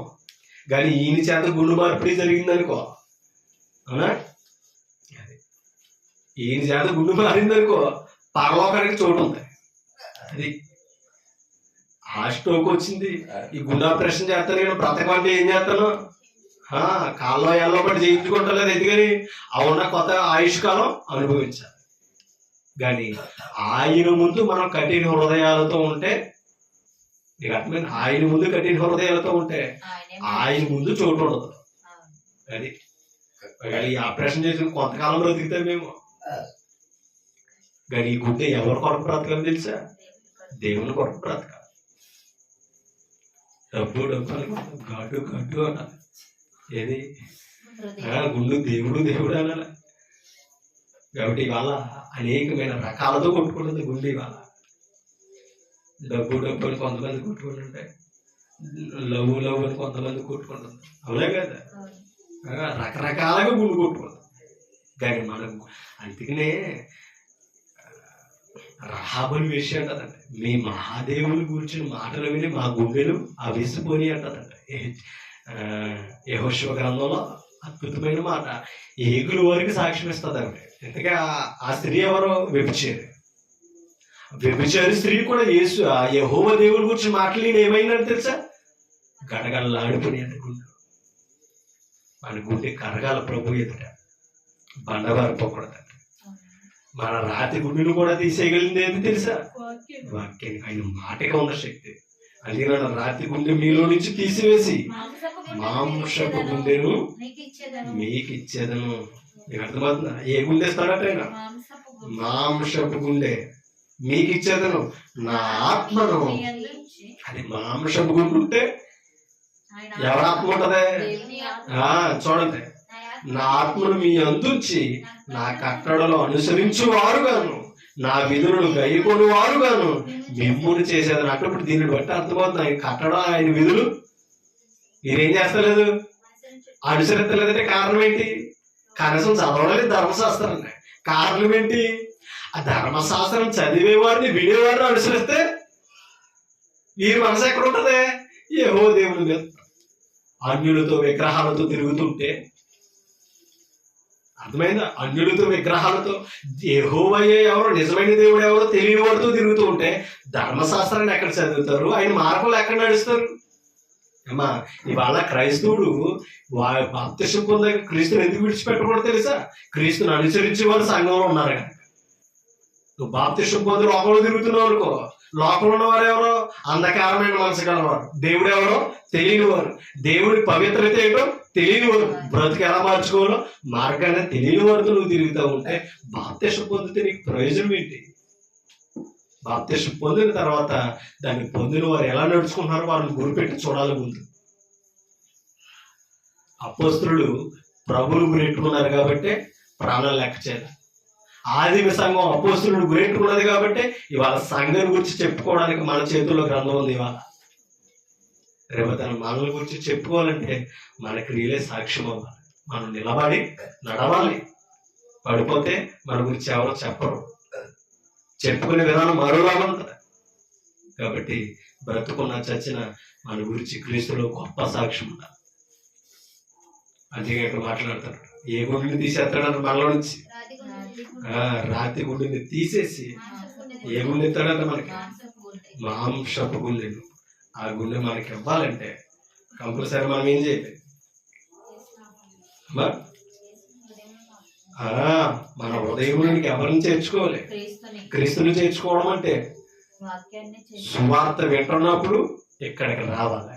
కానీ ఈయన చేత గుండు మార్పిడి జరిగిందనుకో, అవునా? ఈయన చేత గుండు మారిందనుకో పరలోకానికి చోటు ఉంది. అది ఆ స్ట్రోక్ వచ్చింది, ఈ గుండె ఆపరేషన్ చేస్తాను, నేను బ్రతకమంటే ఏం చేస్తాను? కాల్లో ఎల్లో పడి చేయించుకుంటలేదు. ఎందుకని అవున కొత్త ఆయుష్కాలం అనుభవించాలి. కానీ ఆయన ముందు మనం కఠిన హృదయాలతో ఉంటే, నీకు అర్థమైంది? ఆయన ముందు కఠిన హృదయాలతో ఉంటే ఆయన ముందు చోటు ఉండదు. అది ఈ ఆపరేషన్ చేసిన కొంతకాలం బ్రతుకుతాం మేము. కానీ ఈ గుండె ఎవరి కొరకు బ్రతకని తెలుసా? దేవుని కొరకు బ్రతకాలి. డబ్బు డబ్బు అనుకుంటాం, గడ్డు గడ్డు అనాలి. ఏది గుండు దేవుడు దేవుడు అనాలి. కాబట్టి ఇవాళ అనేకమైన రకాలతో కొట్టుకుంటుంది గుండె. ఇవాళ డబ్బు డబ్బు అని కొంతమంది కొట్టుకుంటుంటే, లవ్ లవ్ అని కొంతమంది కొట్టుకుంటుంది. అవునా కదా? రకరకాలుగా గుండు కొట్టుకుంటుంది. కానీ మనం అందుకనే రహాబుని విషయం అంటదండి, మీ మహాదేవుని గురించిన మాటలు విని మా గుండెలు అవిసిపోని అంటదండి. యెహోషువ గ్రంథంలో అద్భుతమైన మాట. ఏగుల వారికి సాక్ష్యం ఇస్తుందండి. ఎందుకంటే ఆ స్త్రీ ఎవరో? వ్యభిచారి స్త్రీ కూడా యెహోవా దేవుని గురించి మాట్లాడి ఏమైందని తెలుసా? గడగడలాడిపోయి గుండె. మన గుండె కరగాల ప్రభు ఎదుట బండబారిపోకూడదండి. మన రాతి గుండెను కూడా తీసేయగలిగింది ఏంటి తెలుసా? వాక్యం. ఆయన మాటగా ఉన్న శక్తి. అందుకే నా రాతి గుండె మీలో నుంచి తీసివేసి మాంసపు గుండెను మీకు ఇచ్చేదను. మీకు అర్థమవుతుందా? ఏ గుండె ఇస్తాడట ఆయన? మాంసపు గుండె మీకు ఇచ్చేదను, నా ఆత్మను. అది మాంసపు గుండె ఉంటే ఎవరి ఆత్మ ఉంటది? చూడండి, నా ఆత్మను మీ అందుంచి నా కట్టడలో అనుసరించువారుగాను నా విధులను గైకొని వారుగాను మిమ్మును చేసేదని. అప్పుడు దీనిని బట్టి అర్థమవుతుంది ఆయన కట్టడం, ఆయన విధులు మీరేం చేస్తలేదు, అనుసరించలేదంటే కారణం ఏంటి? కనీసం చదవలేదు ధర్మశాస్త్రాన్ని. కారణం ఏంటి? ఆ ధర్మశాస్త్రం చదివేవాడిని వినేవాడిని అనుసరిస్తే వీరి మనసు ఎక్కడ ఉంటది? యెహోవా దేవుని మీద. అన్యులతో విగ్రహాలతో తిరుగుతుంటే అర్థమైందా? అన్యులతో విగ్రహాలతో యెహోవాయే ఎవరు, నిజమైన దేవుడు ఎవరో తెలియని వాడితో తిరుగుతూ ఉంటే ధర్మశాస్త్రాన్ని ఎక్కడ చదువుతారు? ఆయన మార్గంలో ఎక్కడ నడుస్తారు? అమ్మా ఇవాళ క్రైస్తవుడు బాప్తిసం పొందాక క్రీస్తుని ఎందుకు విడిచిపెట్టకూడదు తెలుసా? క్రీస్తుని అనుసరించే వాళ్ళు సంఘంలో ఉన్నారు కనుక. నువ్వు బాప్తిసం పొంది లోకంలో తిరుగుతున్నావు అనుకో, లోకంలో ఉన్నవారు ఎవరో అంధకారమైన మనసు గలవారు, దేవుడు ఎవరో తెలియని వారు, దేవుడి పవిత్రత ఏంటో తెలియని వారు, బ్రతుకు ఎలా మార్చుకోవాలో మార్గాన్ని తెలియని వారితో నువ్వు తిరుగుతూ ఉంటే బాప్తిసం పొందితే నీకు ప్రయోజనం ఏంటి? బాప్తిసం పొందిన తర్వాత దాన్ని పొందిన వారు ఎలా నడుచుకుంటున్నారో వారిని గురిపెట్టి చూడాలి ముందు. అపోస్తలులు ప్రభువులు గురెట్టుకున్నారు కాబట్టి ప్రాణాలు లెక్క చేయాలి. ఆదిమ సంఘం అపోస్తలులు గురెట్టుకున్నది కాబట్టి ఇవాళ సంఘం గురించి చెప్పుకోవడానికి మన చేతుల్లో గ్రంథం ఉంది. ఇవాళ రేపు తన మనల గురించి చెప్పుకోవాలంటే మన క్రియలే సాక్ష్యం అవ్వాలి. మనం నిలబడి నడవాలి. పడిపోతే మన గురించి ఎవరో చెప్పరు, చెప్పుకునే విధానం మరోలాగా ఉంటుంది. కాబట్టి బ్రతుకున్న చచ్చిన మన గురించి క్రీస్తులో గొప్ప సాక్ష్యం ఉండాలి. అందుకే ఇక్కడ మాట్లాడతాడు, ఏ గుండెని తీసేస్తాడని మనలో నుంచి రాతి గుండెని తీసేసి ఏ గుండె ఎత్తాడంట మనకి? మాంసపు గుండెను. ఆ గుండె మనకి ఇవ్వాలంటే కంపల్సరీ మనం ఏం చేయాలి? మన హృదయంలోనికి ఎవరిని చేర్చుకోవాలి? క్రీస్తుని చేర్చుకోవడం అంటే సువార్త వింటున్నప్పుడు ఇక్కడికి రావాలి.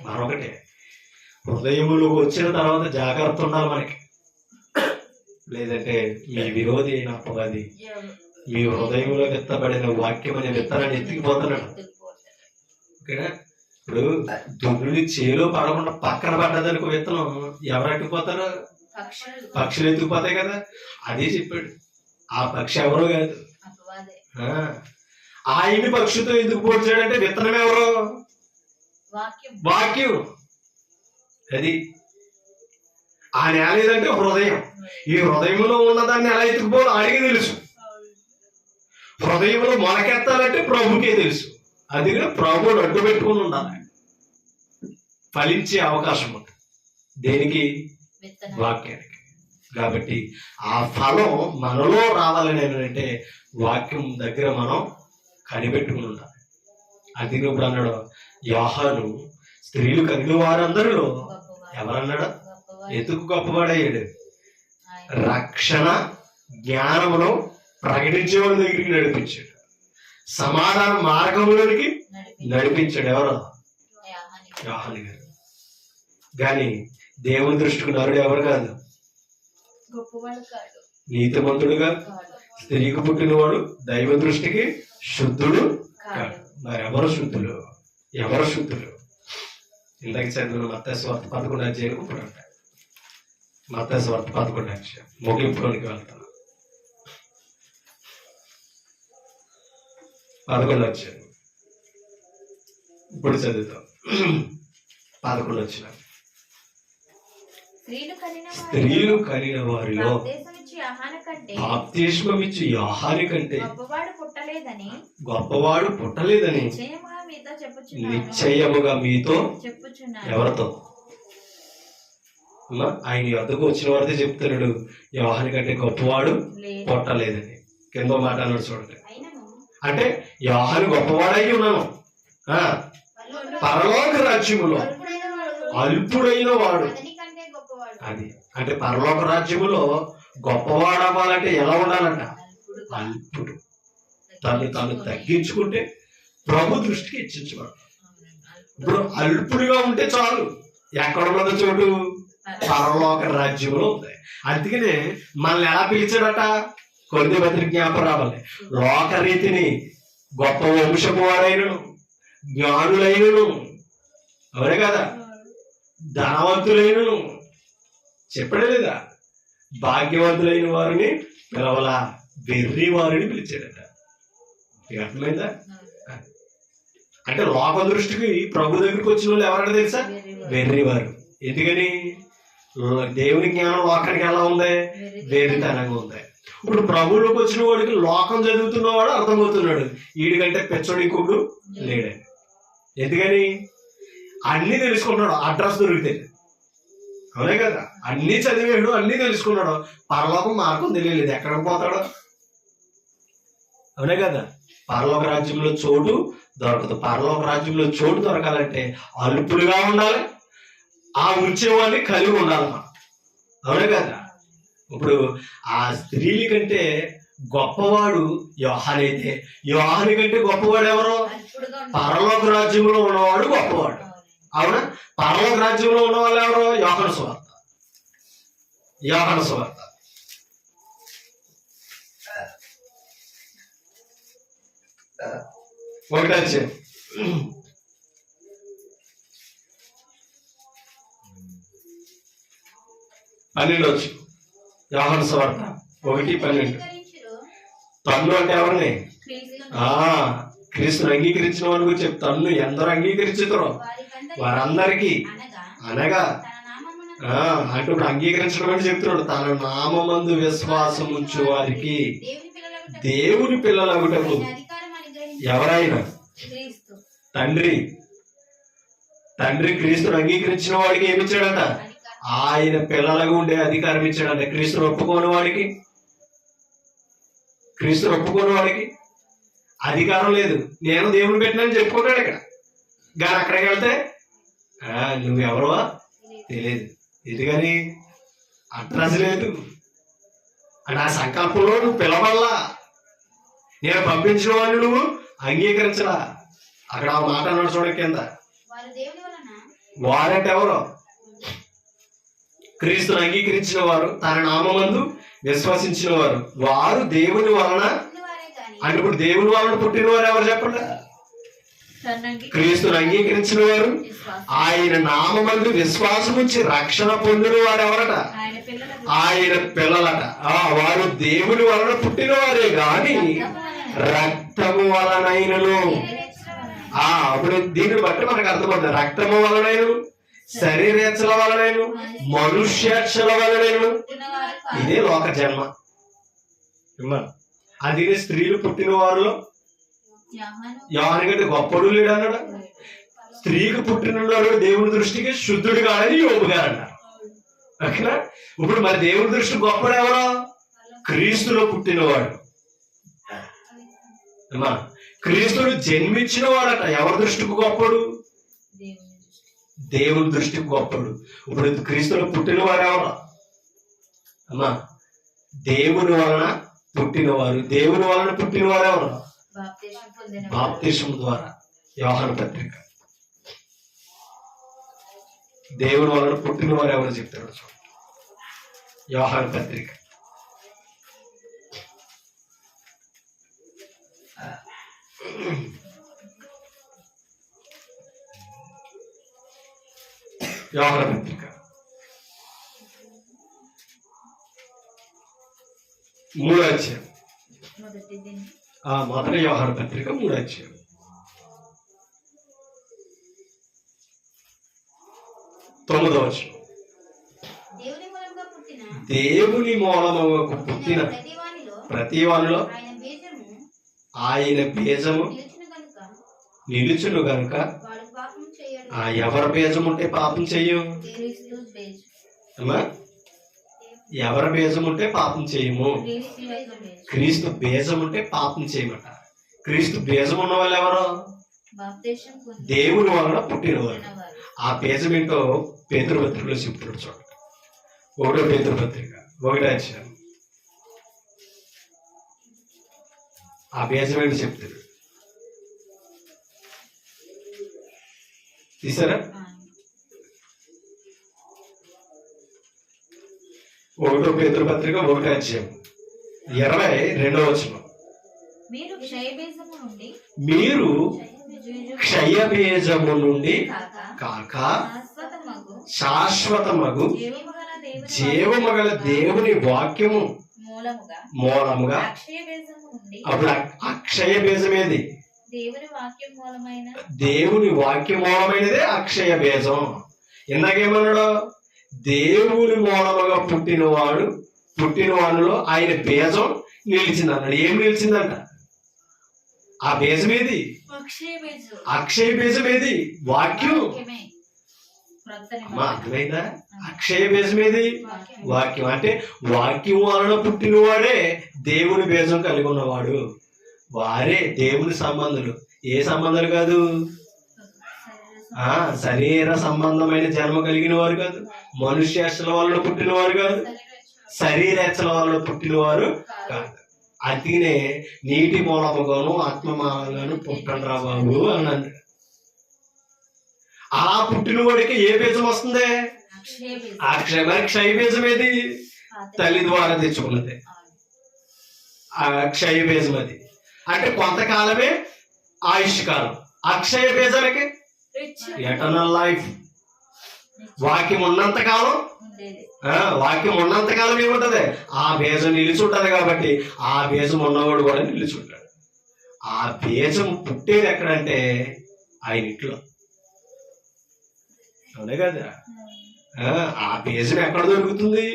మరొకటి, హృదయములోకి వచ్చిన తర్వాత జాగ్రత్త ఉండాలి మనకి. లేదంటే మీ విరోధి అయిన అపవాది మీ హృదయంలో విత్తబడిన వాక్యం అనే విత్తనాన్ని ఎత్తికిపోతున్నాడు. ఓకేనా? ఇప్పుడు దుమ్ముని చేలో పడకుండా పక్కన పడ్డదనుకో విత్తనం, ఎవరు ఎత్తుకుపోతారు? పక్షులు ఎత్తుకుపోతాయి కదా. అదే చెప్పాడు. ఆ పక్షి ఎవరో కాదు, ఆయన్ని పక్షితో ఎందుకు పోల్చాడంటే విత్తనం ఎవరో? వాక్యం. అది ఆ నేల ఏదంటే హృదయం. ఈ హృదయంలో ఉన్నదాన్ని ఎలా ఎత్తుకుపోవాలో ఆడికి తెలుసు. హృదయంలో మొలకెత్తాలంటే ప్రభుకే తెలుసు. అది ప్రభువుని అడ్డు పెట్టుకుని ఉండాలి. ఫలించే అవకాశం ఉంటుంది. దేనికి? వాక్యానికి. కాబట్టి ఆ ఫలం మనలో రావాలని అంటే వాక్యం దగ్గర మనం కనిపెట్టుకుని ఉండాలి. అది ఇప్పుడు అన్నాడు యోహాను, స్త్రీలు కనిన వారందరిలో ఎవరన్నాడు? ఎతుకు గొప్పవాడయ్యాడు. రక్షణ జ్ఞానమును ప్రకటించేవాడి దగ్గరికి నడిపించాడు. సమాధాన మార్గంలోనికి నడిపించాడు. ఎవరు? యోహాను గారు. కానీ దేవుని దృష్టికి నరుడు ఎవరు కాదు, నీతిమంతుడుగా స్త్రీకి పుట్టినవాడు దైవ దృష్టికి శుద్ధుడు కాడు. మరి ఎవరు శుద్ధులు? ఎవరు శుద్ధులు? ఇందాక చదివిన మత్తయి సువార్త 11వ అధ్యాయం ఇప్పుడు అంటారు. మత్తయి సువార్త 11వ అధ్యాయం ముగింపులోనికి వెళ్తాను. 11వ అధ్యాయం ఇప్పుడు చదువుతాం. 11వ అధ్యాయం. స్త్రీలు కనిన వారిలో బాప్తిస్మం ఇచ్చి యోహాను కంటే గొప్పవాడు పుట్టలేదని నిశ్చయముగా మీతో ఎవరితో? ఆయన వద్దకు వచ్చిన వారితో చెప్తున్నాడు, యోహాను కంటే గొప్పవాడు పుట్టలేదని. కింద మాట అన్నాడు చూడండి. అంటే యోహాను గొప్పవాడై ఉన్నాను, పరలోక రాజ్యములో అల్పుడైన వాడు. అది అంటే పరలోక రాజ్యములో గొప్పవాడు అవ్వాలంటే ఎలా ఉండాలంట? అల్పుడు. తను తగ్గించుకుంటే ప్రభు దృష్టికి హెచ్చించబడు. ఇప్పుడు అల్పుడిగా ఉంటే చాలు. ఎక్కడ ఉన్నదో చోటు? పరలోక రాజ్యంలో ఉంది. అందుకనే మనల్ని ఎలా పిలిచాడట? కొద్ది మంది జ్ఞాపకం రావాలి. లోకరీతిని గొప్ప వంశపు వారైనను, జ్ఞానులైనను, అవరే కదా, ధనవంతులైనను చెప్పడే లేదా, భాగ్యవంతులైన వారిని పిలవలా, వెర్రి వారిని పిలిచాడట. అర్థమైందా? అంటే లోక దృష్టికి ప్రభు దగ్గరికి వచ్చిన వాళ్ళు ఎవరంటే తెలుసా? వెర్రివారు. ఎందుకని? దేవుని జ్ఞానం లోకానికి ఎలా ఉంది? వెర్రితనంగా ఉంది. ఇప్పుడు ప్రభువులోకి వచ్చిన వాడికి లోకం చదువుతున్నవాడు అర్థమవుతున్నాడు, వీడికంటే పెచ్చోడి ఇంకొకడు లేడని. ఎందుకని? అన్ని తెలుసుకుంటున్నాడు, అడ్రస్ దొరికితే. అవునే కదా? అన్ని చదివాడు, అన్ని తెలుసుకున్నాడు, పరలోకం మార్గం తెలియలేదు, ఎక్కడికి పోతాడు? అవునే కదా? పరలోక రాజ్యంలో చోటు దొరకదు. పరలోక రాజ్యంలో చోటు దొరకాలంటే అల్పులుగా ఉండాలి, ఆ ఉంచేవాడిని కలిగి ఉండాలి మనం. అవునే కదా? ఇప్పుడు ఆ స్త్రీల కంటే గొప్పవాడు యోహాను అయితే, యోహాను కంటే గొప్పవాడు ఎవరు? పరలోక రాజ్యంలో ఉన్నవాడు గొప్పవాడు. అవునా? పరలోక రాజ్యంలో ఉన్న వాళ్ళు ఎవరు? యోహాను సువార్త. యోహాను సువార్త ఒకటి వచ్చే 12 వచ్చు. యోహాను సువార్త 1:12. తన్ను అంటే ఎవరిని? క్రీస్తుని అంగీకరించిన వారి గురించి తన్ను ఎందరో అంగీకరించుతారో వారందరికీ అనగా అంటే ఇప్పుడు అంగీకరించడం అని చెప్తున్నాడు. తన నామమందు విశ్వాసం ఉంచు వారికి దేవుని పిల్లలగుటకు ఎవరైనా తండ్రి క్రీస్తుని అంగీకరించిన వాడికి ఏమిచ్చాడట? ఆయన పిల్లలుగా ఉండే అధికారం ఇచ్చాడంట. క్రీస్తుని ఒప్పుకోని వాడికి అధికారం లేదు. నేను దేవుని పెట్టినని చెప్పుకుంటాడు ఇక్కడ. కానీ అక్కడికి వెళ్తే నువ్వెవరవా తెలియదు. ఎందుకని? అడ్రస్ లేదు. ఆ సంకల్పంలో నువ్వు పిలవల్లా, నేను పంపించిన వాళ్ళు నువ్వు అంగీకరించలా. అక్కడ ఆ మాట అన్నాడు చూడ కింద, వారంటే ఎవరు? క్రీస్తుని అంగీకరించిన వారు, తన నామమందు విశ్వసించిన వారు, వారు దేవుని వలన. అంటే ఇప్పుడు దేవుని వలన పుట్టిన వారు ఎవరు చెప్పండి? క్రీస్తుని అంగీకరించిన వారు, ఆయన నామమందు విశ్వాసం ఉంచి రక్షణ పొందిన వారు ఎవరట? ఆయన పిల్లలట. వారు దేవుని వలన పుట్టిన వారే గాని రక్తము వలనైనను. అప్పుడు దీనిని బట్టి మనకు అర్థమవుతుంది. రక్తము వలనైనను, శరీరేచ్ఛల వలనైనను, మనుష్యేచ్ఛల వలనైనను. ఇదే లోక జన్మ. అది స్త్రీలు పుట్టిన వారిలో యోహాను కంటే గొప్పడు లేడు అన్నాడు. స్త్రీకి పుట్టినవాడు దేవుని దృష్టికి శుద్ధుడు కాదని యోబు గారు అన్నారు. ఓకేనా? ఇప్పుడు మరి దేవుని దృష్టి గొప్పడు ఎవరో? క్రీస్తులో పుట్టినవాడు. క్రీస్తుడు జన్మించిన వాడట. ఎవరి దృష్టికి గొప్పడు? దేవుని దృష్టికి గొప్పడు. ఇప్పుడు క్రీస్తులో పుట్టినవారు ఎవరు? దేవుని వలన పుట్టినవారు. దేవుని వలన పుట్టినవారు ఎవరు? బాప్తిసం ద్వారా. యోహాను పత్రిక. దేవుని వలన పుట్టినవారు ఎవరు చెప్తాడు చూడండి. యోహాను పత్రిక యోహాను పత్రిక 3వ అధ్యాయం. మొదటి యోహాను పత్రిక 3వ అధ్యాయం. తొమ్మిదవ వచనం. దేవుని మూలముగా పుట్టిన ప్రతి వానిలో ఆయన బీజము నిలుచును గనుక. ఎవరి బీజం ఉంటే పాపం చెయ్యం. ఎవరి బీజం ఉంటే పాపం చేయము. క్రీస్తు బీజం ఉంటే పాపం చేయమట. క్రీస్తు బీజం ఉన్న వాళ్ళు ఎవరు? దేవుని వలన పుట్టినవారు. ఆ బీజం ఏంటో పేతురు పత్రికలో చెప్తున్నాడు చూడండి. 1వ పేతురు పత్రిక 1వ అధ్యాయం. ఆ బీజం ఏంటో చెప్తాడు. తీసారా? 1వ పేతురు పత్రిక 1వ అధ్యాయం 22వ వచనం. మీరు క్షయబీజము నుండి కాక శాశ్వతమగు జీవమగల దేవుని వాక్యము మూలముగా. అప్పుడు అక్షయ బీజం ఏది? దేవుని వాక్యం మూలమైనదే అక్షయ బీజం. ఇందాకేమన్నాడు? దేవుని మూలముగా పుట్టిన వాడిలో ఆయన బీజం నిలిచింది అన్నాడు. ఏం నిలిచిందంట? ఆ బీజం ఏది? అక్షయ బీజం ఏది? వాక్యం. అర్థమైందా? అక్షయ బీజం ఏది? వాక్యం. అంటే వాక్యం వలన పుట్టినవాడే దేవుని బీజం కలిగి ఉన్నవాడు. వారే దేవుని సంబంధులు. ఏ సంబంధాలు కాదు? శరీర సంబంధమైన జన్మ కలిగిన వారు కాదు, మనుష్యేచ్చల వలన పుట్టిన వారు కాదు, శరీరేచ్చల వలన పుట్టిన వారు కాదు. అతినే నీటి మూలముగాను ఆత్మ మూలంగాను పుట్టండ్రా బాబు అన్నాడు. ఆ పుట్టినవాడికి ఏ బీజం వస్తుంది? క్షయ బీజం ఏది? తల్లి ద్వారా తెచ్చుకున్నది ఆ క్షయ బీజం. అది అంటే కొంతకాలమే ఆయుష్ కాలం. అక్షయ బీజానికి ఎటర్నల్ లైఫ్. వాక్యం ఉన్నంత కాలం ఏముంటది? ఆ బీజం నిలిచుంటది. కాబట్టి ఆ బీజం ఉన్నవాడు కూడా నిలిచుంటాడు. ఆ బీజం పుట్టేది ఎక్కడంటే ఆయన ఇంట్లో. అవునే కదా? ఆ బీజం ఎక్కడ దొరుకుతుంది?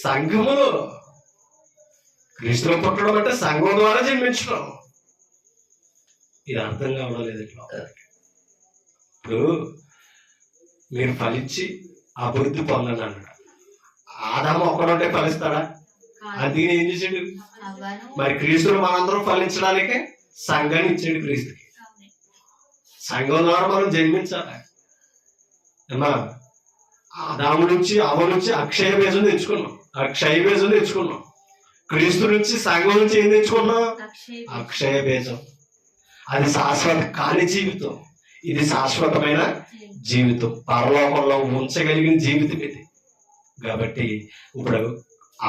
సంఘములో. క్రీస్తులో పుట్టడం అంటే సంఘం ద్వారా జన్మించడం. ఇది అర్థం కావడం లేదు ఇట్లా. ఇప్పుడు మీరు ఫలించి అభివృద్ధి పొందండి అన్నాడు. ఆదాము ఒక్కడుంటే ఫలిస్తాడా? అందుకని ఏం చేసాడు? మరి క్రీస్తులు మనందరం ఫలించడానికే సంఘాన్ని ఇచ్చాడు క్రీస్తుకి. సంఘం ద్వారా మనం జన్మించాలి. ఏమా? ఆదాము నుంచి అవ నుంచి అక్షయ బీజం తెచ్చుకున్నాం. క్రీస్తు నుంచి సంఘం నుంచి ఏం తెచ్చుకున్నాం? అక్షయ బీజం. అది శాశ్వత కాని జీవితం. ఇది శాశ్వతమైన జీవితం, పరలోకంలో ఉంచగలిగిన జీవితం ఇది. కాబట్టి ఇప్పుడు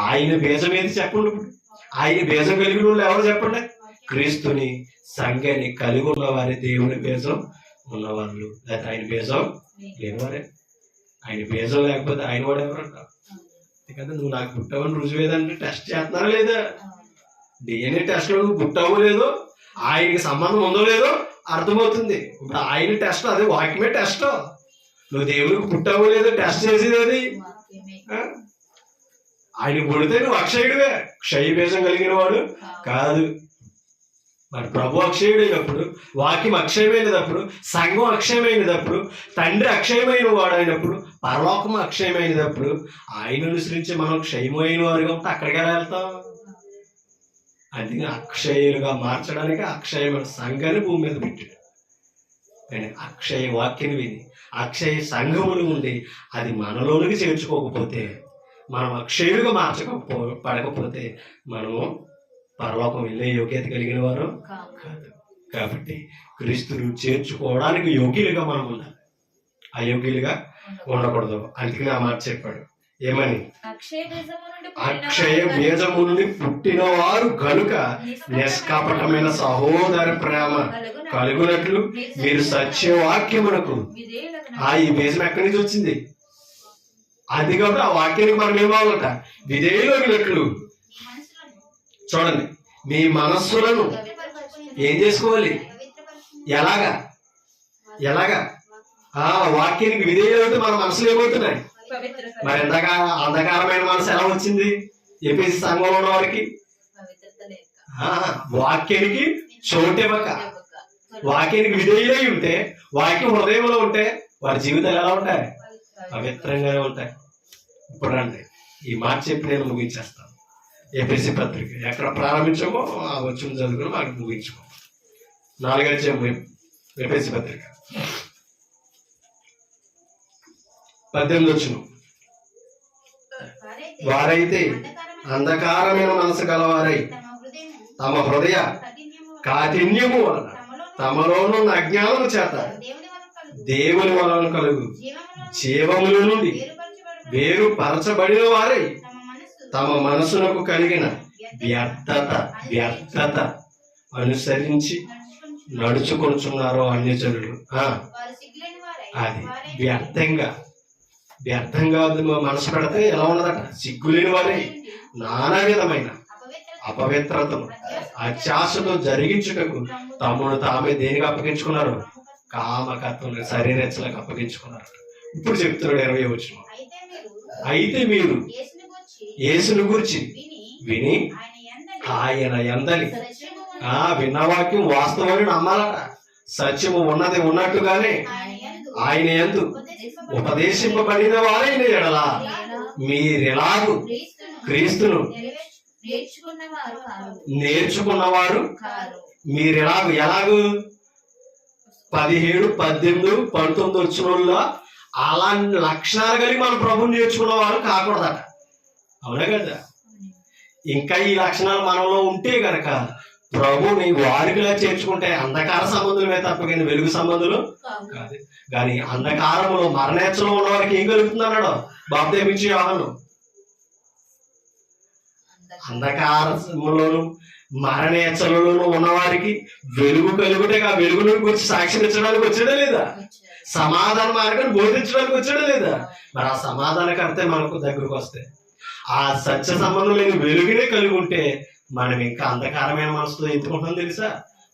ఆయన బీజం ఏది చెప్పండి? ఇప్పుడు ఆయన బీజం కలిగిన వాళ్ళు ఎవరు చెప్పండి? క్రీస్తుని సంఘాన్ని కలిగి ఉన్న వారి దేవుని బీజం ఉన్నవాళ్ళు. లేకపోతే ఆయన బీజం లేనివారే. ఆయన బీజం లేకపోతే ఆయన వాడు ఎవరంట కదా? నువ్వు నాకు పుట్టావని రుజువేదంటే టెస్ట్ చేస్తున్నారా లేదా? డిఎన్ఏ టెస్ట్ లో నువ్వు పుట్టావో లేదో, ఆయనకి సంబంధం ఉందో లేదో అర్థమవుతుంది. ఇప్పుడు ఆయన టెస్ట్, అది వాక్యమే టెస్ట్. నువ్వు దేవుడికి పుట్టావో లేదో టెస్ట్ చేసేది అది. ఆయన పుడితే నువ్వు అక్షయుడివే, క్షయ బీజం కలిగిన వాడు కాదు. మరి ప్రభు అక్షయుడైనప్పుడు, వాక్యం అక్షయమైనప్పుడు, సంఘం అక్షయమైనప్పుడు, తండ్రి అక్షయమైన వాడు అయినప్పుడు, పరలోకం అక్షయమైనప్పుడు, ఆయన అనుసరించి మనం క్షయమైన వారుగా ఉంటే అక్కడికి ఎలా వెళ్తాం? అందుకని అక్షయులుగా మార్చడానికి అక్షయమైన సంఘాన్ని భూమి మీద పెట్టాడు. కానీ అక్షయ వాక్యం విని అక్షయ సంఘములు ఉండి అది మనలోనికి చేర్చుకోకపోతే, మనం అక్షయులుగా పడకపోతే మనము పరలోకం వెళ్ళే యోగ్యత కలిగిన వారు కాదు. కాబట్టి క్రీస్తును చేర్చుకోవడానికి యోగ్యులుగా మనం ఉండాలి, అయోగ్యులుగా ఉండకూడదు. అందుకని ఆ మాట చెప్పాడు. ఏమని? అక్షయ బీజము నుండి పుట్టిన వారు గనుక నిష్కపటమైన సహోదర ప్రేమ కలుగునట్లు మీరు సత్యవాక్యమునకు. ఈ బీజం ఎక్కడి నుంచి వచ్చింది? అది కాబట్టి ఆ వాక్యానికి మనం ఏమవ్వాలట? విధేయులగినట్లు. చూడండి, మీ మనస్సులను ఏం చేసుకోవాలి? ఎలాగా ఆ వాక్యానికి విధేయులైతే మన మనసులు ఏమవుతున్నాయి? మరి ఎంతగా అంధకారమైన మనసు ఎలా వచ్చింది ఎఫెసీ సంఘంలో ఉన్న వారికి? వాక్యానికి చోటివ్వక, వాక్యానికి విధేయులై ఉంటే, వాక్యం హృదయంలో ఉంటే వారి జీవితాలు ఎలా ఉంటాయి? పవిత్రంగానే ఉంటాయి. ఇప్పుడు రండి, ఈ మాట చెప్పి నేను ముగించేస్తాను. ఎఫెసీ పత్రిక ఎక్కడ ప్రారంభించామో ఆ వచ్చిన చదువుకుని మాకు ముగించుకో. 4వ అధ్యాయం ఎఫెసీ పత్రిక 18వ వచనం. వారైతే అంధకారమైన మనసు గలవారై తమ హృదయ కాఠిన్యము వలన తమలోనున్న అజ్ఞానము చేత దేవుని వలన కలుగు జీవముల నుండి వేరుపరచబడిన వారై తమ మనసునకు కలిగిన వ్యర్థత అనుసరించి నడుచుకొనుచున్నారో అన్యజనులు. అది వ్యర్థంగా మనసు పెడితే ఎలా ఉన్నదట? సిగ్గులేని వారే నానా విధమైన అపవిత్రతను అత్యాశతో జరిగించుటకు తమను తామే దేనికి అప్పగించుకున్నారు? కామకత్వం, శరీరెచ్చలకు అప్పగించుకున్నారు. ఇప్పుడు చెప్తున్నాడు 20వ వచనం. అయితే మీరు యేసును గూర్చి విని ఆయన యందలి విన్నవాక్యం వాస్తవాన్ని నమ్మాలట. సత్యము ఉన్నది ఉన్నట్టుగానే ఆయన యందు ఉపదేశింపబడిన వారైన ఎడల మీరెలాగూ క్రీస్తును నేర్చుకున్నవారు మీరు ఎలాగూ 17, 18, 19 వచ్చిన వాళ్ళు అలాంటి లక్షణాలు కలిగి మన ప్రభుని నేర్చుకున్న వారు కాకూడదట. అవునా కదా? ఇంకా ఈ లక్షణాలు మనలో ఉంటే గనక ప్రభుని వారికిలా చేర్చుకుంటే అంధకార సంబంధులమే తప్ప కానీ వెలుగు సంబంధులు కాదు. కానీ అంధకారంలో మరణేచ్చలో ఉన్న వారికి ఏం కలుగుతుంది అన్నాడు బాప్తిస్మమిచ్చే యోహాను. అంధకారంలోను మరణేచ్చలలోనూ ఉన్నవారికి వెలుగు కలుగుటే ఆ వెలుగును గురించి సాక్ష్యం ఇచ్చడానికి వచ్చాడా లేదా? సమాధాన మార్గాన్ని బోధించడానికి వచ్చాడా లేదా? మరి ఆ సమాధానకర్తే మనకు దగ్గరకు వస్తే ఆ సత్య సంబంధం లేని వెలుగునే కలిగి ఉంటే మనం ఇంకా అంధకారమైన మనసుతో ఎత్తుకుంటాం తెలుసా?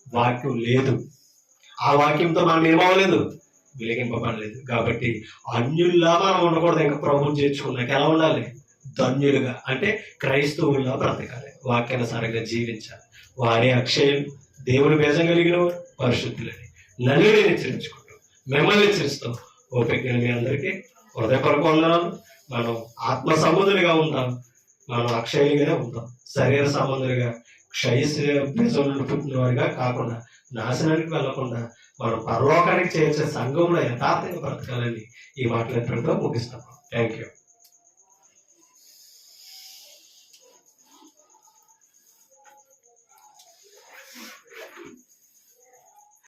వాక్యం లేదు. ఆ వాక్యంతో మనం ఏమవ్వలేదు, వెలిగింపబడలేదు. కాబట్టి అన్యుల్లా మనం ఉండకూడదు. ఇంకా ప్రభుని చేర్చుకున్నాక ఎలా ఉండాలి? ధన్యులుగా, అంటే క్రైస్తవుల్లా బ్రతకాలి, వాక్యానుసారంగా జీవించాలి. వారే అక్షయులు, దేవుని బేజం కలిగిన వారు, పరిశుద్ధులని. నన్ను నేను హెచ్చరించుకుంటాం, మిమ్మల్ని హెచ్చరిస్తాం. ఓపిక మీ అందరికీ హృదయపూర్వక వందనాలు. మనం ఆత్మ సంబంధులుగా ఉందాం, మనం అక్షయులుగానే ఉందాం. శరీర సంబంధులుగా బీజంలో పుట్టిన వారిగా కాకుండా నాశనానికి వెళ్లకుండా మనం పరలోకానికి చేర్చే సంఘంలో యథార్థంగా బ్రతకాలని ఈ మాటలు ఎక్కడితో ముగిస్తాం. Thank you.